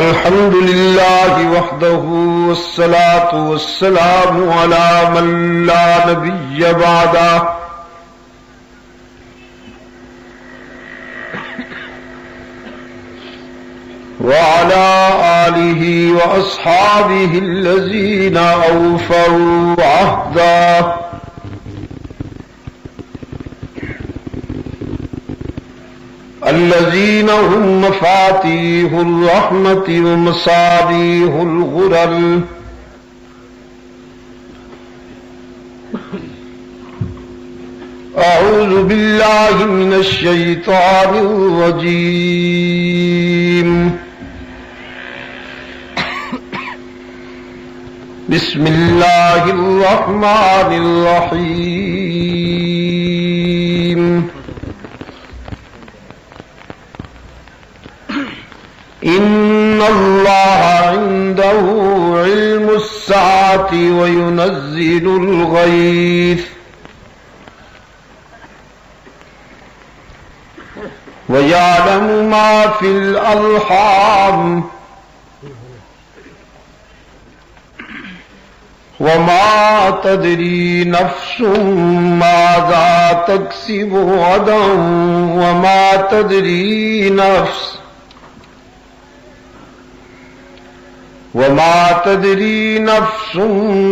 الحمد لله وحده والصلاة والسلام على من لا نبي بعده وعلى آله وأصحابه الذين أوفوا عهده الذين هم مفاتيح الرحمة ومصابيح الغرر أعوذ بالله من الشيطان الرجيم بسم الله الرحمن الرحيم إن الله عنده علم الساعة وينزل الغيث ويعلم ما في الأرحام وما تدري نفس ماذا تكسب غدا وما تدري نفس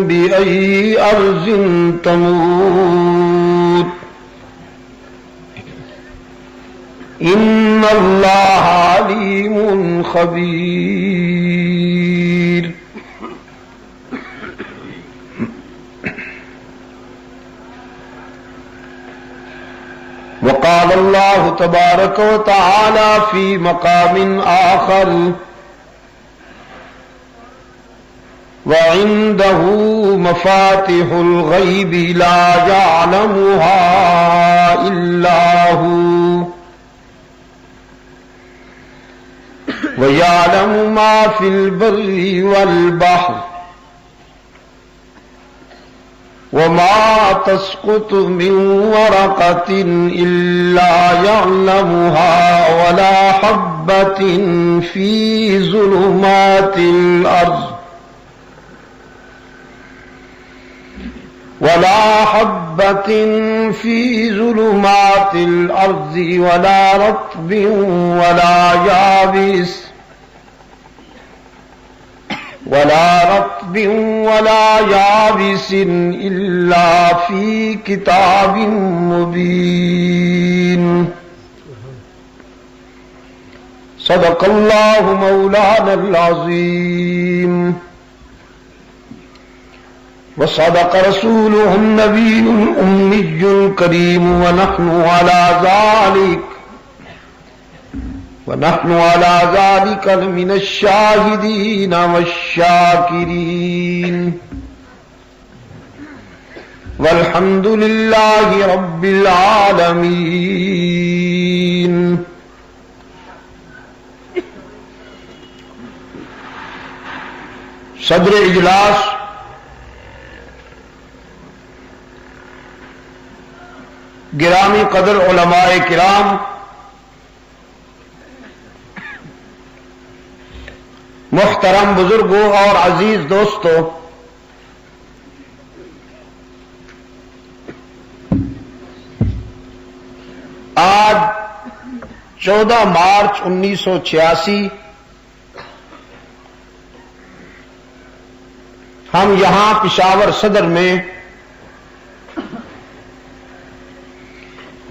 بأي أرض تموت إن الله عليم خبير وقال الله تبارك وتعالى في مقام آخر وعنده مفاتح الغيب لا يعلمها إلا هو ويعلم ما في البر والبحر وما تسقط من ورقة إلا يعلمها ولا حبة في ظلمات الأرض ولا رطب ولا يابس إلا في كتاب مبين صدق الله مولانا العظيم وصدق رسوله النبي الأمي الكريم ونحن على ذلك من الشاهدين والشاكرين والحمد لله رب العالمين. صدر اجلاس گرامی قدر علماء کرام، محترم بزرگوں اور عزیز دوستوں، آج 14 مارچ 1986 ہم یہاں پشاور صدر میں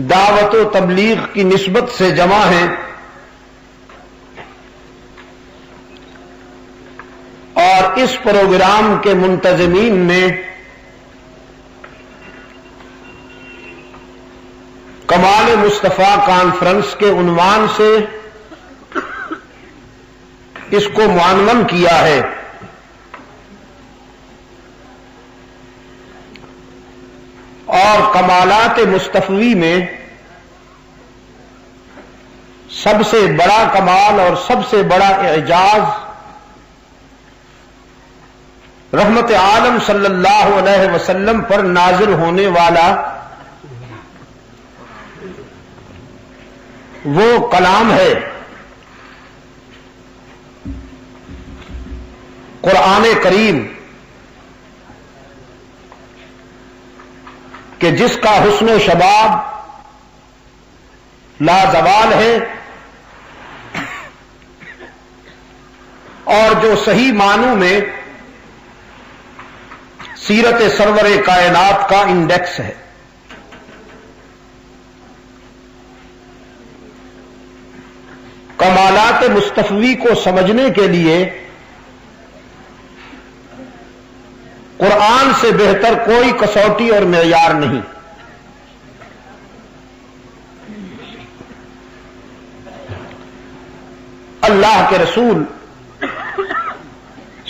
دعوت و تبلیغ کی نسبت سے جمع ہیں اور اس پروگرام کے منتظمین میں کمال مصطفیٰ کانفرنس کے عنوان سے اس کو معنون کیا ہے. اور کمالات مصطفی میں سب سے بڑا کمال اور سب سے بڑا اعجاز رحمت عالم صلی اللہ علیہ وسلم پر نازل ہونے والا وہ کلام ہے قرآن کریم کہ جس کا حسن و شباب لازوال ہے اور جو صحیح معنوں میں سیرت سرور کائنات کا انڈیکس ہے. کمالات مصطفی کو سمجھنے کے لیے قرآن سے بہتر کوئی کسوٹی اور معیار نہیں. اللہ کے رسول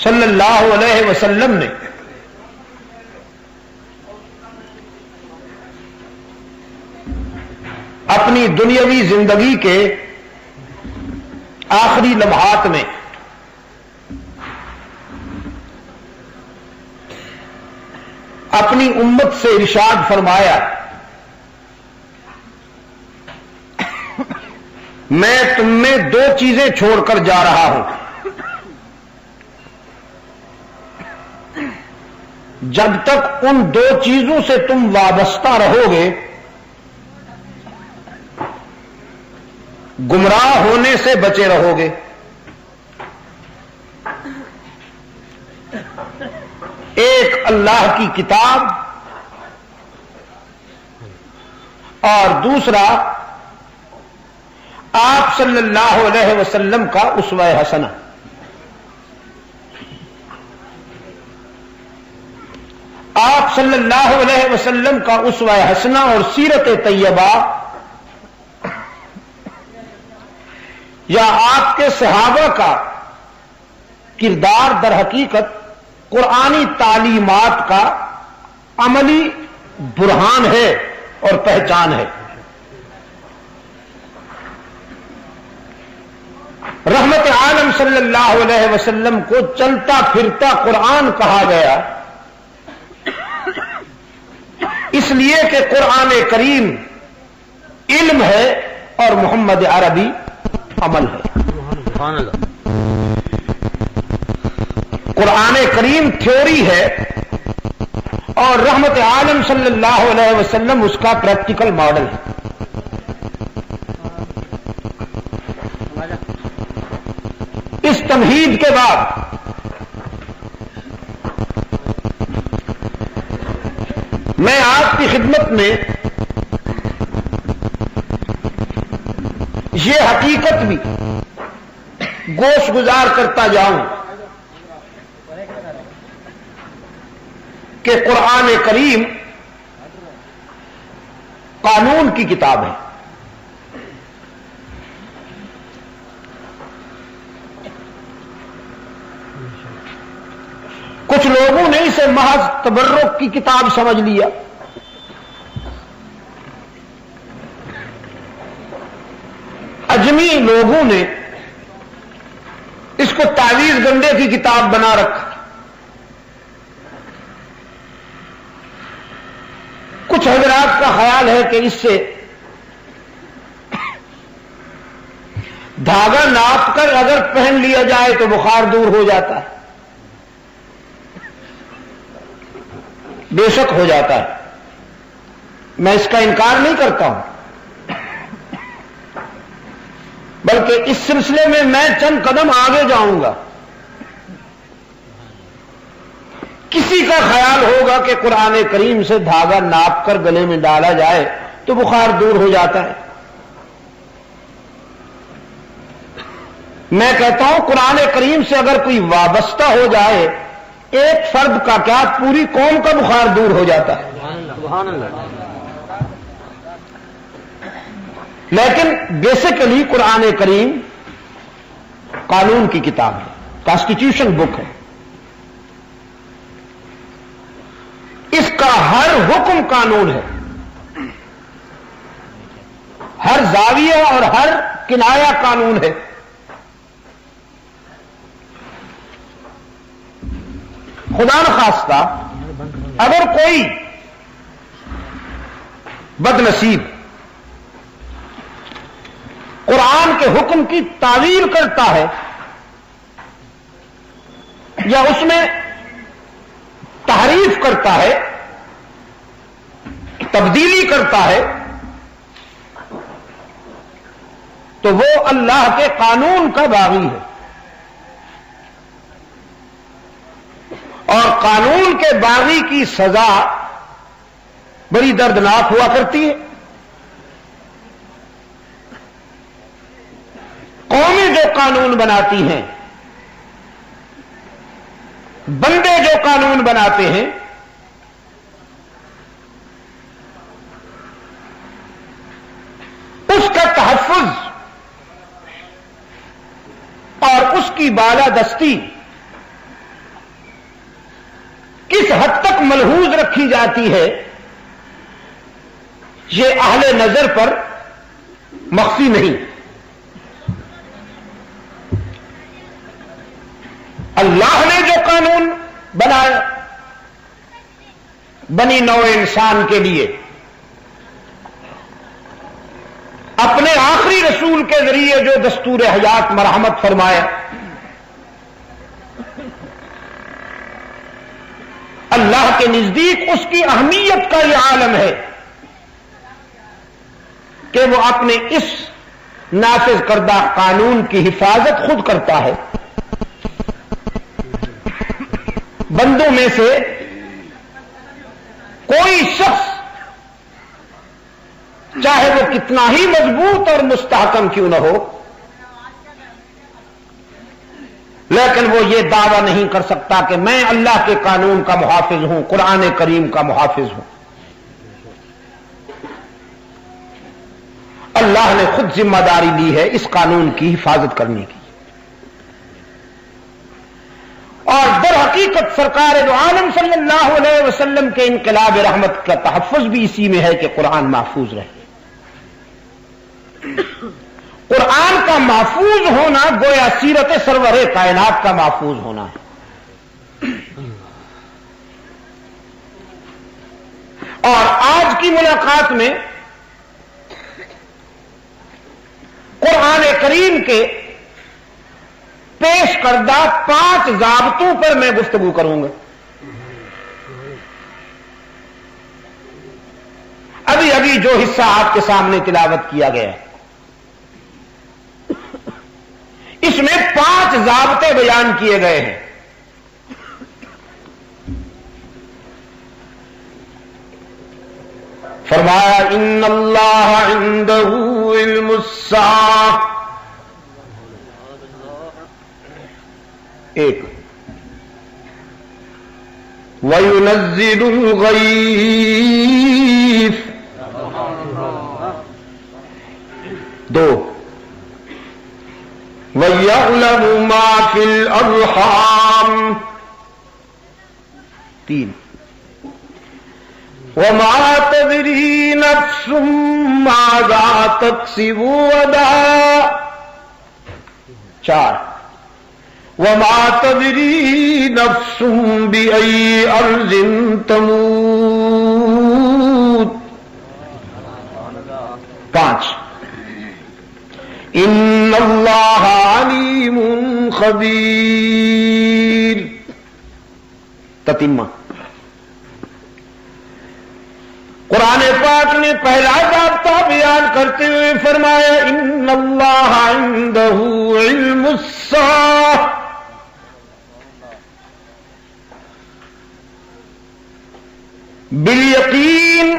صلی اللہ علیہ وسلم نے اپنی دنیاوی زندگی کے آخری لمحات میں اپنی امت سے ارشاد فرمایا میں تم میں دو چیزیں چھوڑ کر جا رہا ہوں. جب تک ان دو چیزوں سے تم وابستہ رہو گے گمراہ ہونے سے بچے رہو گے. ایک اللہ کی کتاب اور دوسرا آپ صلی اللہ علیہ وسلم کا اسوہ حسنہ. آپ صلی اللہ علیہ وسلم کا اسوہ حسنہ اور سیرت طیبہ یا آپ کے صحابہ کا کردار در حقیقت قرآنی تعلیمات کا عملی برہان ہے اور پہچان ہے. رحمت عالم صلی اللہ علیہ وسلم کو چلتا پھرتا قرآن کہا گیا اس لیے کہ قرآن کریم علم ہے اور محمد عربی عمل ہے. قرآن کریم تھیوری ہے اور رحمت عالم صلی اللہ علیہ وسلم اس کا پریکٹیکل ماڈل ہے. اس تمہید کے بعد میں آپ کی خدمت میں یہ حقیقت بھی گوش گزار کرتا جاؤں کہ قرآن کریم قانون کی کتاب ہے. کچھ لوگوں نے اسے محض تبرک کی کتاب سمجھ لیا. اجمی لوگوں نے اس کو تعویذ گنڈے کی کتاب بنا رکھا. کچھ حضرات کا خیال ہے کہ اس سے دھاگا ناپ کر اگر پہن لیا جائے تو بخار دور ہو جاتا ہے. بے شک ہو جاتا ہے, میں اس کا انکار نہیں کرتا ہوں, بلکہ اس سلسلے میں میں چند قدم آگے جاؤں گا. کسی کا خیال ہوگا کہ قرآن کریم سے دھاگا ناپ کر گلے میں ڈالا جائے تو بخار دور ہو جاتا ہے. میں کہتا ہوں قرآن کریم سے اگر کوئی وابستہ ہو جائے ایک فرد کا کیا پوری قوم کا بخار دور ہو جاتا ہے. سبحان اللہ. لیکن بیسیکلی قرآن کریم قانون کی کتاب ہے, کانسٹیٹیوشن بک ہے. اس کا ہر حکم قانون ہے, ہر زاویہ اور ہر کنایا قانون ہے. خدا نخواستہ اگر کوئی بد نصیب قرآن کے حکم کی تعویل کرتا ہے یا اس میں تحریف کرتا ہے، تبدیلی کرتا ہے، تو وہ اللہ کے قانون کا باغی ہے، اور قانون کے باغی کی سزا بڑی دردناک ہوا کرتی ہے۔ قومیں جو قانون بناتی ہیں، بندے جو قانون بناتے ہیں، اس کا تحفظ اور اس کی بالادستی کس حد تک ملحوظ رکھی جاتی ہے، یہ اہل نظر پر مخفی نہیں۔ اللہ نے جو قانون بنایا بنی نوع انسان کے لیے، اپنے آخری رسول کے ذریعے جو دستور حیات مرحمت فرمایا، اللہ کے نزدیک اس کی اہمیت کا یہ عالم ہے کہ وہ اپنے اس نافذ کردہ قانون کی حفاظت خود کرتا ہے۔ بندوں میں سے کوئی شخص چاہے وہ کتنا ہی مضبوط اور مستحکم کیوں نہ ہو، لیکن وہ یہ دعویٰ نہیں کر سکتا کہ میں اللہ کے قانون کا محافظ ہوں، قرآن کریم کا محافظ ہوں۔ اللہ نے خود ذمہ داری لی ہے اس قانون کی حفاظت کرنے کی، اور در حقیقت سرکار دو عالم صلی اللہ علیہ وسلم کے انقلاب رحمت کا تحفظ بھی اسی میں ہے کہ قرآن محفوظ رہے۔ قرآن کا محفوظ ہونا گویا سیرت سرور کائنات کا محفوظ ہونا ہے۔ اور آج کی ملاقات میں قرآن کریم کے پیش کردہ 5 ضابطوں پر میں گفتگو کروں گا۔ ابھی جو حصہ آپ کے سامنے تلاوت کیا گیا ہے، اس میں 5 ضابطے بیان کیے گئے ہیں۔ فرمایا ان اللہ عنده علم الساعة، ایک وَيُنَزِّلُ الْغَيْثَ، 2 وَيَعْلَمُ مَا فِي الْأَرْحَامِ، 3 وَمَا تَدْرِي نَفْسٌ مَاذَا تَكْسِبُ غَدًا، 4 وَمَا تَدْرِي نَفْسٌ بِأَيِّ أَرْضٍ تَمُوتُ، 5 إِنَّ اللَّهَ عَلِيمٌ خَبِيرٌ۔ تتمہ قرآن پاک نے پہلا ضابطہ بیان کرتے ہوئے فرمایا ان اللہ عنده علم الساعة، بالیقین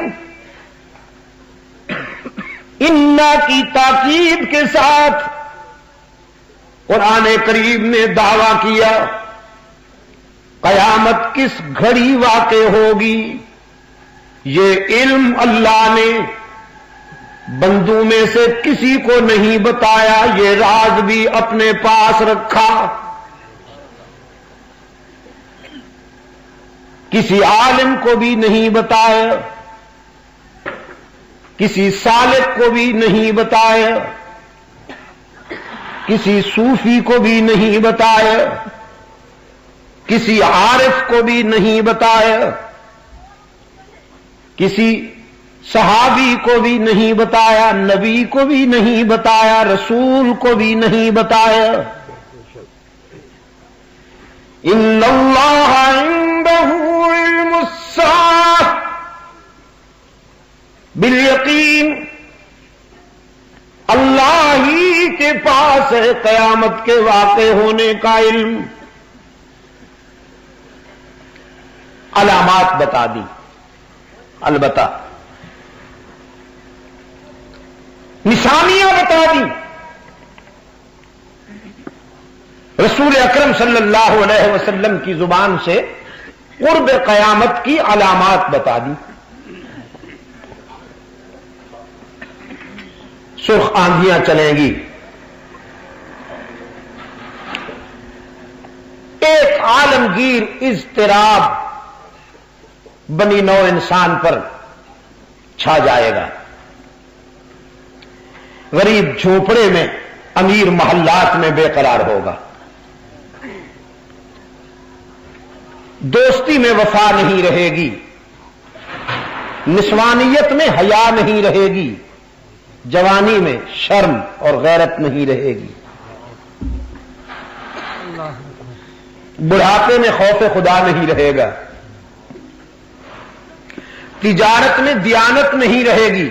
انا کی تاکید کے ساتھ قرآن کریم نے دعویٰ کیا قیامت کس گھڑی واقع ہوگی، یہ علم اللہ نے بندوں میں سے کسی کو نہیں بتایا، یہ راز بھی اپنے پاس رکھا، کسی عالم کو بھی نہیں بتایا، کسی سالک کو بھی نہیں بتایا، کسی صوفی کو بھی نہیں بتایا، کسی عارف کو بھی نہیں بتایا، کسی صحابی کو بھی نہیں بتایا، نبی کو بھی نہیں بتایا، رسول کو بھی نہیں بتایا، ان اللہ عنده علم الساعة بالیقین، اللہ ہی کے پاس ہے قیامت کے واقع ہونے کا علم۔ علامات بتا دی، البتہ نشانیاں بتا دی، رسول اکرم صلی اللہ علیہ وسلم کی زبان سے قرب قیامت کی علامات بتا دی۔ سرخ آندھیاں چلیں گی، ایک عالمگیر اضطراب بنی نوع انسان پر چھا جائے گا، غریب جھونپڑے میں، امیر محلات میں بے قرار ہوگا، دوستی میں وفا نہیں رہے گی، نسوانیت میں حیا نہیں رہے گی، جوانی میں شرم اور غیرت نہیں رہے گی، بڑھاپے میں خوف خدا نہیں رہے گا، تجارت میں دیانت نہیں رہے گی،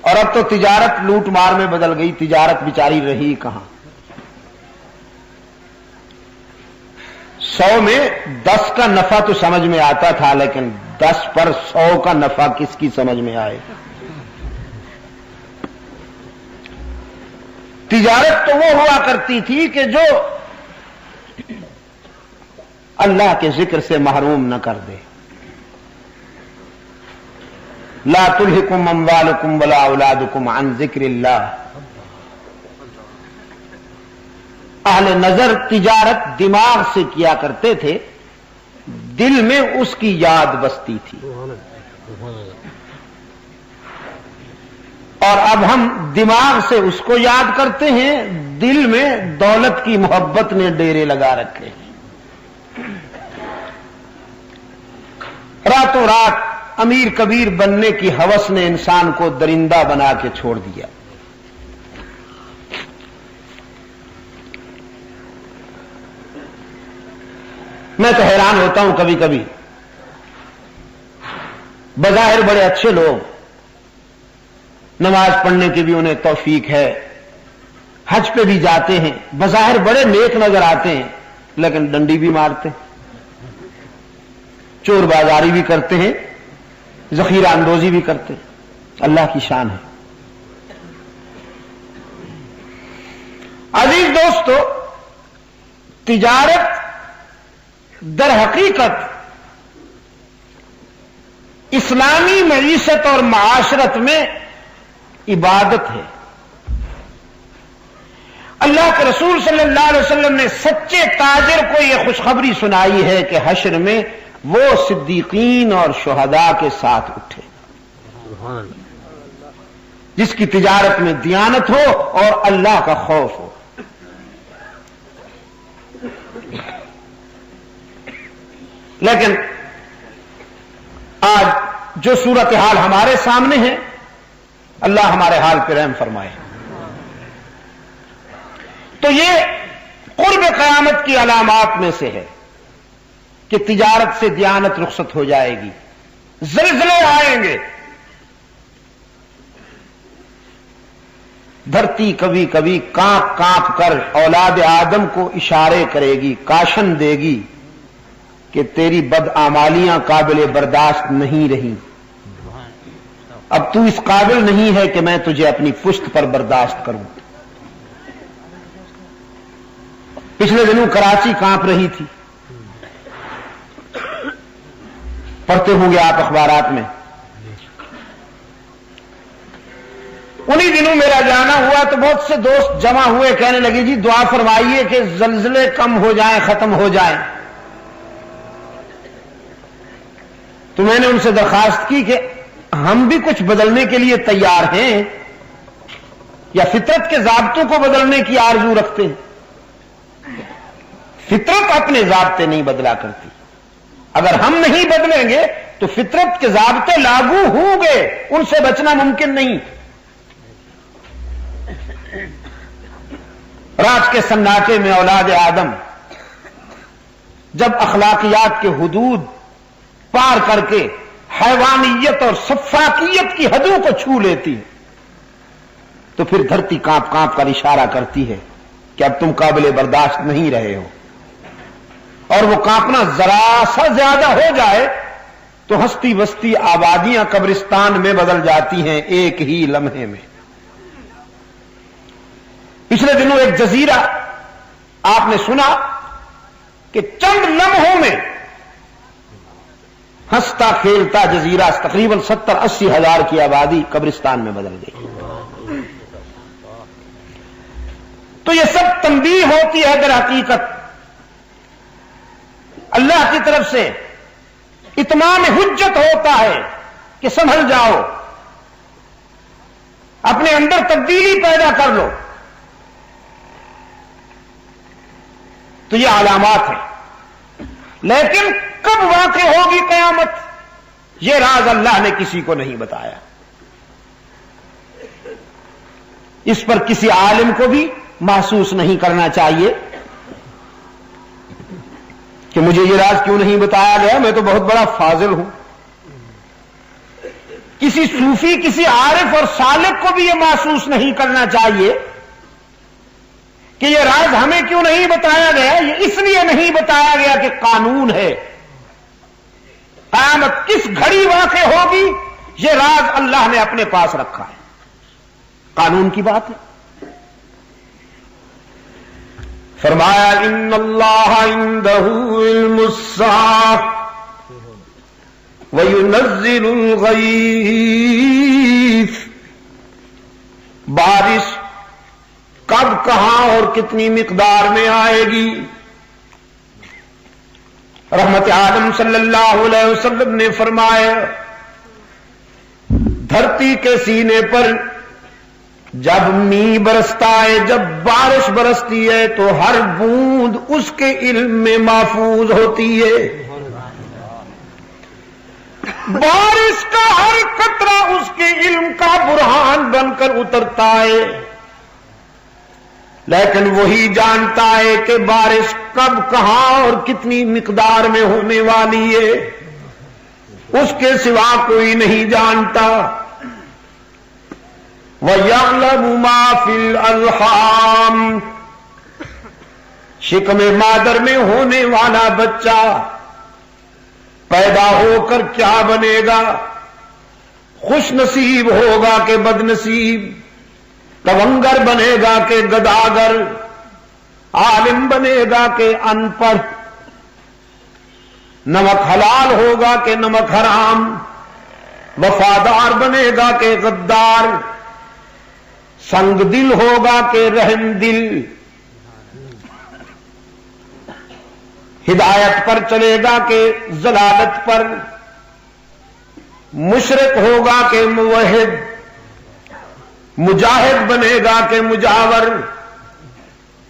اور اب تو تجارت لوٹ مار میں بدل گئی، تجارت بیچاری رہی کہاں؟ 100 میں 10 کا نفع تو سمجھ میں آتا تھا، لیکن 10 پر 100 کا نفع کس کی سمجھ میں آئے؟ تجارت تو وہ ہوا کرتی تھی کہ جو اللہ کے ذکر سے محروم نہ کر دے۔ لا تلہکم اموالکم ولا اولادکم عن ذکر اللہ۔ اہل نظر تجارت دماغ سے کیا کرتے تھے، دل میں اس کی یاد بستی تھی، اور اب ہم دماغ سے اس کو یاد کرتے ہیں، دل میں دولت کی محبت نے ڈیرے لگا رکھے ہیں۔ راتوں رات امیر کبیر بننے کی ہوس نے انسان کو درندہ بنا کے چھوڑ دیا۔ میں تو حیران ہوتا ہوں کبھی کبھی، بظاہر بڑے اچھے لوگ، نماز پڑھنے کی بھی انہیں توفیق ہے، حج پہ بھی جاتے ہیں، بظاہر بڑے نیک نظر آتے ہیں، لیکن ڈنڈی بھی مارتے ہیں، چور بازاری بھی کرتے ہیں، ذخیرہ اندوزی بھی کرتے ہیں۔ اللہ کی شان ہے۔ عزیز دوستو، تجارت در حقیقت اسلامی معیشت اور معاشرت میں عبادت ہے۔ اللہ کے رسول صلی اللہ علیہ وسلم نے سچے تاجر کو یہ خوشخبری سنائی ہے کہ حشر میں وہ صدیقین اور شہداء کے ساتھ اٹھے گا جس کی تجارت میں دیانت ہو اور اللہ کا خوف ہو۔ لیکن آج جو صورتحال ہمارے سامنے ہے، اللہ ہمارے حال پہ رحم فرمائے۔ تو یہ قرب قیامت کی علامات میں سے ہے کہ تجارت سے دیانت رخصت ہو جائے گی، زلزلے آئیں گے، دھرتی کبھی کبھی کانپ کانپ کر اولاد آدم کو اشارے کرے گی، کاشن دے گی کہ تیری بدعمالیاں قابل برداشت نہیں رہی، اب تو اس قابل نہیں ہے کہ میں تجھے اپنی پشت پر برداشت کروں۔ پچھلے دنوں کراچی کانپ رہی تھی، پڑھتے ہوں گے آپ اخبارات میں۔ انہی دنوں میرا جانا ہوا تو بہت سے دوست جمع ہوئے، کہنے لگے جی دعا فرمائیے کہ زلزلے کم ہو جائیں، ختم ہو جائیں۔ تو میں نے ان سے درخواست کی کہ ہم بھی کچھ بدلنے کے لیے تیار ہیں یا فطرت کے ضابطوں کو بدلنے کی آرزو رکھتے ہیں؟ فطرت اپنے ضابطے نہیں بدلا کرتی، اگر ہم نہیں بدلیں گے تو فطرت کے ضابطے لاگو ہوں گے، ان سے بچنا ممکن نہیں۔ رات کے سناٹے میں اولاد آدم جب اخلاقیات کے حدود پار کر کے حیوانیت اور سفاکیت کی حدوں کو چھو لیتی ہے تو پھر دھرتی کانپ کانپ کر اشارہ کرتی ہے کہ اب تم قابل برداشت نہیں رہے ہو، اور وہ کانپنا ذرا سا زیادہ ہو جائے تو ہستی بستی آبادیاں قبرستان میں بدل جاتی ہیں ایک ہی لمحے میں۔ پچھلے دنوں ایک جزیرہ آپ نے سنا کہ چند لمحوں میں ہنستا کھیلتا جزیرہ تقریباً 70-80 ہزار کی آبادی قبرستان میں بدل گئی۔ تو یہ سب تنبیہ ہوتی ہے در حقیقت اللہ کی طرف سے اتمام حجت ہوتا ہے کہ سنبھل جاؤ، اپنے اندر تبدیلی پیدا کر لو۔ تو یہ علامات ہیں، لیکن کب واقع ہوگی قیامت یہ راز اللہ نے کسی کو نہیں بتایا۔ اس پر کسی عالم کو بھی محسوس نہیں کرنا چاہیے کہ مجھے یہ راز کیوں نہیں بتایا گیا، میں تو بہت بڑا فاضل ہوں۔ کسی صوفی، کسی عارف اور سالک کو بھی یہ محسوس نہیں کرنا چاہیے کہ یہ راز ہمیں کیوں نہیں بتایا گیا۔ یہ اس لیے نہیں بتایا گیا کہ قانون ہے، قیامت کس گھڑی واقع ہوگی یہ راز اللہ نے اپنے پاس رکھا ہے، قانون کی بات ہے۔ فرمایا ان اللہ عندہ علم الساعۃ وینزل الغیث، بارش کب، کہاں اور کتنی مقدار میں آئے گی۔ رحمت عالم صلی اللہ علیہ وسلم نے فرمایا دھرتی کے سینے پر جب می برستا ہے، جب بارش برستی ہے تو ہر بوند اس کے علم میں محفوظ ہوتی ہے، بارش کا ہر قطرہ اس کے علم کا برہان بن کر اترتا ہے، لیکن وہی جانتا ہے کہ بارش کب، کہاں اور کتنی مقدار میں ہونے والی ہے، اس کے سوا کوئی نہیں جانتا۔ وَيَعْلَمُ مَا فِي الْأَرْحَامِ، شکم مادر میں ہونے والا بچہ پیدا ہو کر کیا بنے گا، خوش نصیب ہوگا کہ بد نصیب، تونگر بنے گا کہ گداگر، عالم بنے گا کہ ان پڑھ، نمک حلال ہوگا کہ نمک حرام، وفادار بنے گا کہ غدار، سنگ دل ہوگا کہ رحم دل، ہدایت پر چلے گا کہ ضلالت پر، مشرک ہوگا کہ موحد، مجاہد بنے گا کہ مجاور،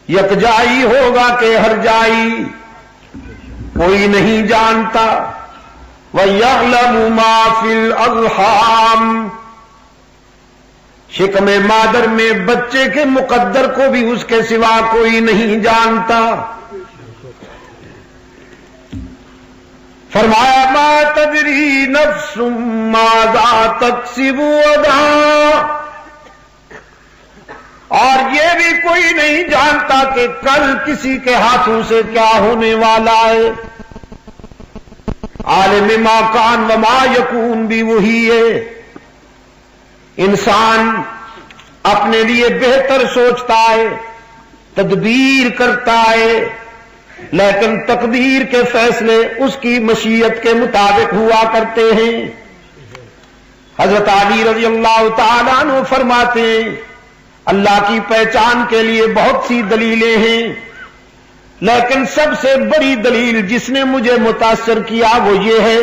یکجائی ہوگا کہ ہر جائی، کوئی نہیں جانتا۔ وَيَعْلَمُ مَا فِي الْأَرْحَامِ، شکم مادر میں بچے کے مقدر کو بھی اس کے سوا کوئی نہیں جانتا۔ فرمایا ما تدری نفس ماذا تکسب غدا، اور یہ بھی کوئی نہیں جانتا کہ کل کسی کے ہاتھوں سے کیا ہونے والا ہے۔ عالم ما کان وما یکون بھی وہی ہے۔ انسان اپنے لیے بہتر سوچتا ہے، تدبیر کرتا ہے، لیکن تقدیر کے فیصلے اس کی مشیت کے مطابق ہوا کرتے ہیں۔ حضرت علی رضی اللہ تعالیٰ عنہ فرماتے ہیں اللہ کی پہچان کے لیے بہت سی دلیلیں ہیں، لیکن سب سے بڑی دلیل جس نے مجھے متاثر کیا وہ یہ ہے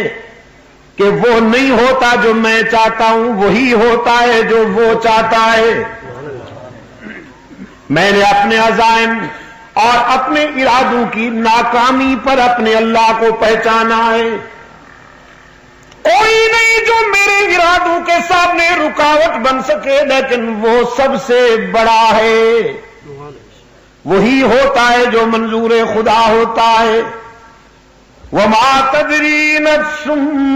کہ وہ نہیں ہوتا جو میں چاہتا ہوں، وہی ہوتا ہے جو وہ چاہتا ہے۔ میں نے اپنے عزائم اور اپنے ارادوں کی ناکامی پر اپنے اللہ کو پہچانا ہے۔ کوئی نہیں جو میرے ارادوں کے سامنے رکاوٹ بن سکے، لیکن وہ سب سے بڑا ہے۔ وہی ہوتا ہے جو منظور خدا ہوتا ہے. وما تدری نفس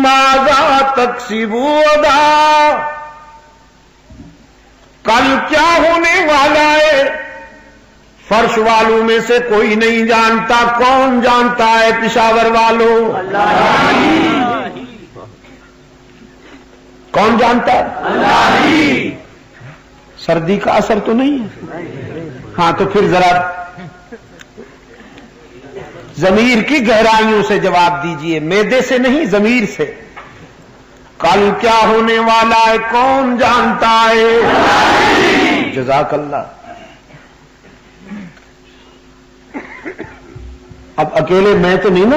ماذا تکسب غدا، کل کیا ہونے والا ہے فرش والوں میں سے کوئی نہیں جانتا. کون جانتا ہے پشاور والوں؟ اللہ. کون جانتا ہے؟ اللہ. سردی کا اثر تو نہیں ہے؟ ہاں تو پھر ذرا ضمیر کی گہرائیوں سے جواب دیجئے، معدے سے نہیں، ضمیر سے. کل کیا ہونے والا ہے کون جانتا ہے؟ جزاک اللہ. اب اکیلے میں تو نہیں نا،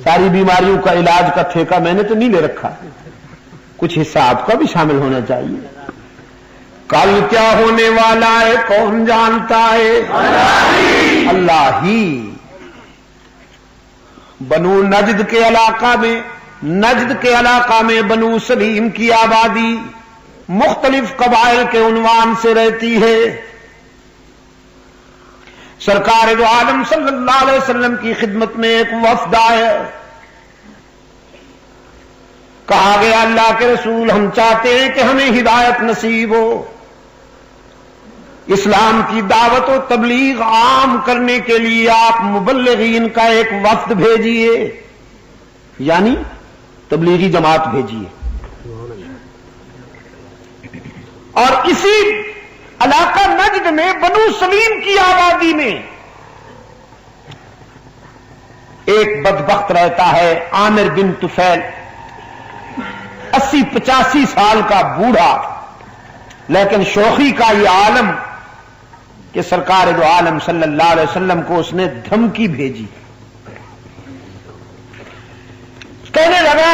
ساری بیماریوں کا علاج کا ٹھیکہ میں نے تو نہیں لے رکھا، کچھ حصہ آپ کا بھی شامل ہونا چاہیے. کل کیا ہونے والا ہے کون جانتا ہے؟ اللہ ہی. بنو نجد کے علاقہ میں بنو سلیم کی آبادی مختلف قبائل کے عنوان سے رہتی ہے. سرکار دو عالم صلی اللہ علیہ وسلم کی خدمت میں ایک وفد آیا. کہا گیا اللہ کے رسول ہم چاہتے ہیں کہ ہمیں ہدایت نصیب ہو، اسلام کی دعوت و تبلیغ عام کرنے کے لیے آپ مبلغین کا ایک وفد بھیجیے، یعنی تبلیغی جماعت بھیجیے. اور اسی علاقہ نجد میں بنو سلیم کی آبادی میں ایک بدبخت رہتا ہے عامر بن طفیل، 80-85 سال کا بوڑھا، لیکن شوخی کا یہ عالم کہ سرکار دو عالم صلی اللہ علیہ وسلم کو اس نے دھمکی بھیجی. کہنے لگا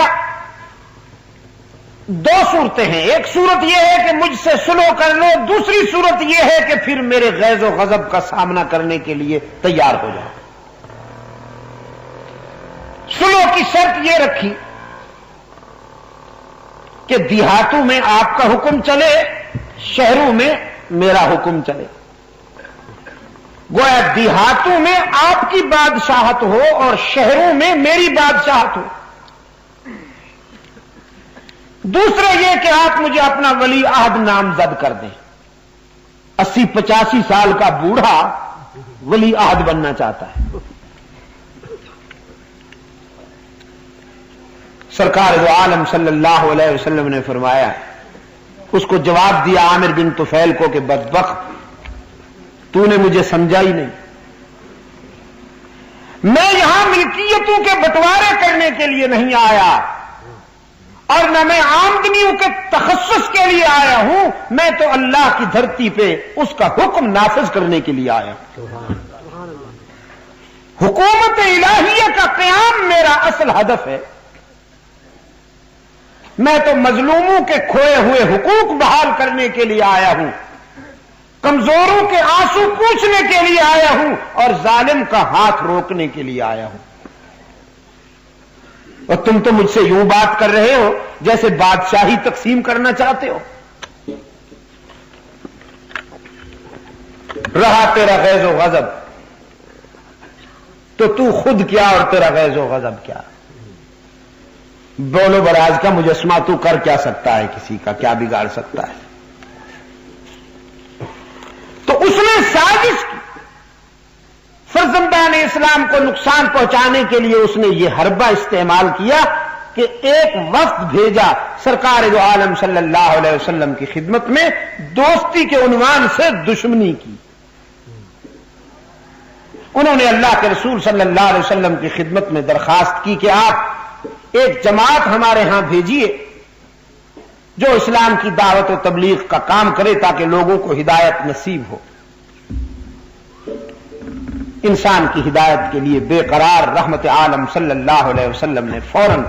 دو صورتیں ہیں، ایک صورت یہ ہے کہ مجھ سے صلح کر لو، دوسری صورت یہ ہے کہ پھر میرے غیظ و غضب کا سامنا کرنے کے لیے تیار ہو جاؤ. صلح کی شرط یہ رکھی کہ دیہاتوں میں آپ کا حکم چلے، شہروں میں میرا حکم چلے. گویا دیہاتوں میں آپ کی بادشاہت ہو اور شہروں میں میری بادشاہت ہو. دوسرا یہ کہ آپ مجھے اپنا ولی عہد نامزد کر دیں. 80-85 سال کا بوڑھا ولی عہد بننا چاہتا ہے. سرکار دو عالم صلی اللہ علیہ وسلم نے فرمایا، اس کو جواب دیا عامر بن طفیل کو کہ بدبخت تو نے مجھے سمجھا ہی نہیں. میں یہاں ملکیتوں کے بٹوارے کرنے کے لیے نہیں آیا اور نہ میں آمدنیوں کے تخصص کے لیے آیا ہوں، میں تو اللہ کی دھرتی پہ اس کا حکم نافذ کرنے کے لیے آیا. حکومت الہیہ کا قیام میرا اصل ہدف ہے. میں تو مظلوموں کے کھوئے ہوئے حقوق بحال کرنے کے لیے آیا ہوں، کمزوروں کے آنسو پوچھنے کے لیے آیا ہوں اور ظالم کا ہاتھ روکنے کے لیے آیا ہوں. اور تم تو مجھ سے یوں بات کر رہے ہو جیسے بادشاہی تقسیم کرنا چاہتے ہو. رہا تیرا غیظ و غضب تو خود کیا اور تیرا غیظ و غضب کیا. بولو براز کا مجسمہ تو کر کیا سکتا ہے، کسی کا کیا بگاڑ سکتا ہے. تو اس نے سازش کی، فرزندان اسلام کو نقصان پہنچانے کے لیے اس نے یہ حربہ استعمال کیا کہ ایک وفد بھیجا سرکار دو عالم صلی اللہ علیہ وسلم کی خدمت میں، دوستی کے عنوان سے دشمنی کی. انہوں نے اللہ کے رسول صلی اللہ علیہ وسلم کی خدمت میں درخواست کی کہ آپ ایک جماعت ہمارے ہاں بھیجیے جو اسلام کی دعوت و تبلیغ کا کام کرے تاکہ لوگوں کو ہدایت نصیب ہو. انسان کی ہدایت کے لیے بے قرار رحمت عالم صلی اللہ علیہ وسلم نے فوراً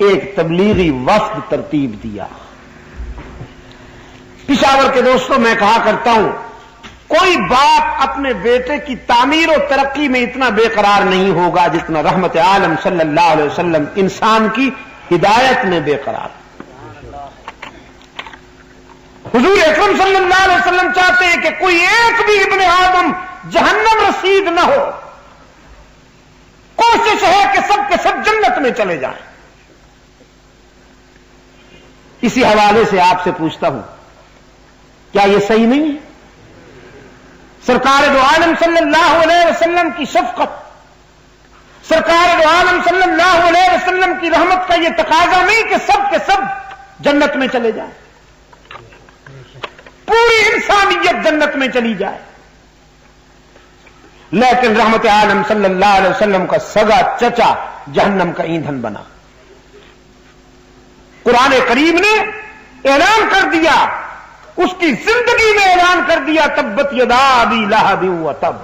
ایک تبلیغی وفد ترتیب دیا. پشاور کے دوستوں میں کہا کرتا ہوں، کوئی باپ اپنے بیٹے کی تعمیر و ترقی میں اتنا بے قرار نہیں ہوگا جتنا رحمت عالم صلی اللہ علیہ وسلم انسان کی ہدایت میں بے قرار. حضور اکرم صلی اللہ علیہ وسلم چاہتے ہیں کہ کوئی ایک بھی ابن آدم جہنم نصیب نہ ہو. کوشش ہے کہ سب کے سب جنت میں چلے جائیں. اسی حوالے سے آپ سے پوچھتا ہوں، کیا یہ صحیح نہیں ہے؟ سرکار دو عالم صلی اللہ علیہ وسلم کی شفقت، سرکار دو عالم صلی اللہ علیہ وسلم کی رحمت کا یہ تقاضا نہیں کہ سب کے سب جنت میں چلے جائیں، پوری انسانیت جنت میں چلی جائے، لیکن رحمت عالم صلی اللہ علیہ وسلم کا سگا چچا جہنم کا ایندھن بنا. قرآن کریم نے اعلان کر دیا، اس کی زندگی میں اعلان کر دیا، تبت یدا ابی لہب وتب.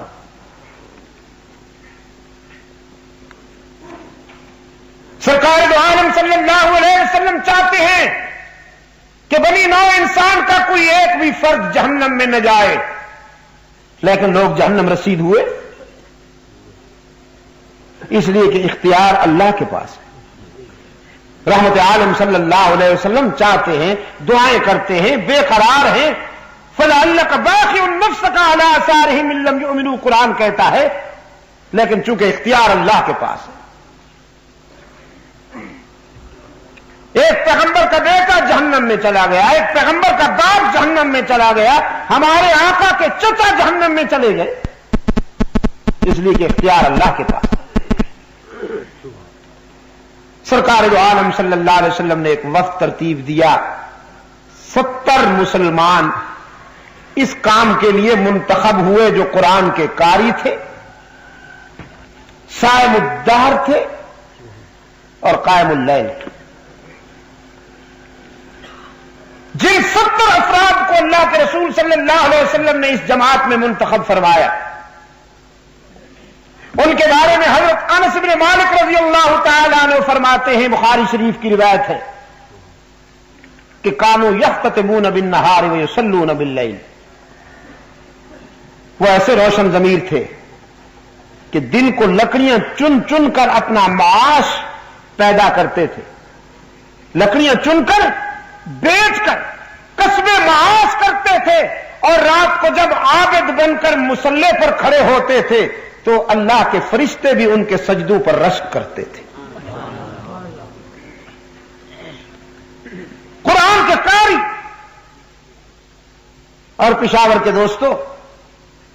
سرکار دو عالم صلی اللہ علیہ وسلم چاہتے ہیں کہ بنی نوع انسان کا کوئی ایک بھی فرد جہنم میں نہ جائے، لیکن لوگ جہنم رسید ہوئے، اس لیے کہ اختیار اللہ کے پاس ہے. رحمت عالم صلی اللہ علیہ وسلم چاہتے ہیں، دعائیں کرتے ہیں، بے قرار ہیں. فَلَعَلَّكَ بَاخِعٌ نَفْسَكَ عَلَىٰ آثَارِهِمْ إِن لَّمْ يُؤْمِنُوا، قرآن کہتا ہے، لیکن چونکہ اختیار اللہ کے پاس ہے. ایک پیغمبر کا بیٹا جہنم میں چلا گیا، ایک پیغمبر کا باپ جہنم میں چلا گیا، ہمارے آقا کے چچا جہنم میں چلے گئے، اس لیے کہ اختیار اللہ کے پاس. سرکار دو عالم صلی اللہ علیہ وسلم نے ایک وفد ترتیب دیا، 70 مسلمان اس کام کے لیے منتخب ہوئے جو قرآن کے قاری تھے، صائم الدہر تھے اور قائم اللیل تھے. جن 70 افراد کو اللہ کے رسول صلی اللہ علیہ وسلم نے اس جماعت میں منتخب فرمایا، ان کے بارے میں حضرت انس بن مالک رضی اللہ تعالی عنہ فرماتے ہیں، بخاری شریف کی روایت ہے کہ کانوا یختتمون بالنہار ویصلون باللیل. وہ ایسے روشن ضمیر تھے کہ دن کو لکڑیاں چن چن کر اپنا معاش پیدا کرتے تھے، لکڑیاں چن کر بیچ کر کسب معاش کرتے تھے، اور رات کو جب عابد بن کر مصلی پر کھڑے ہوتے تھے تو اللہ کے فرشتے بھی ان کے سجدوں پر رشک کرتے تھے. قرآن کے قاری. اور پشاور کے دوستو،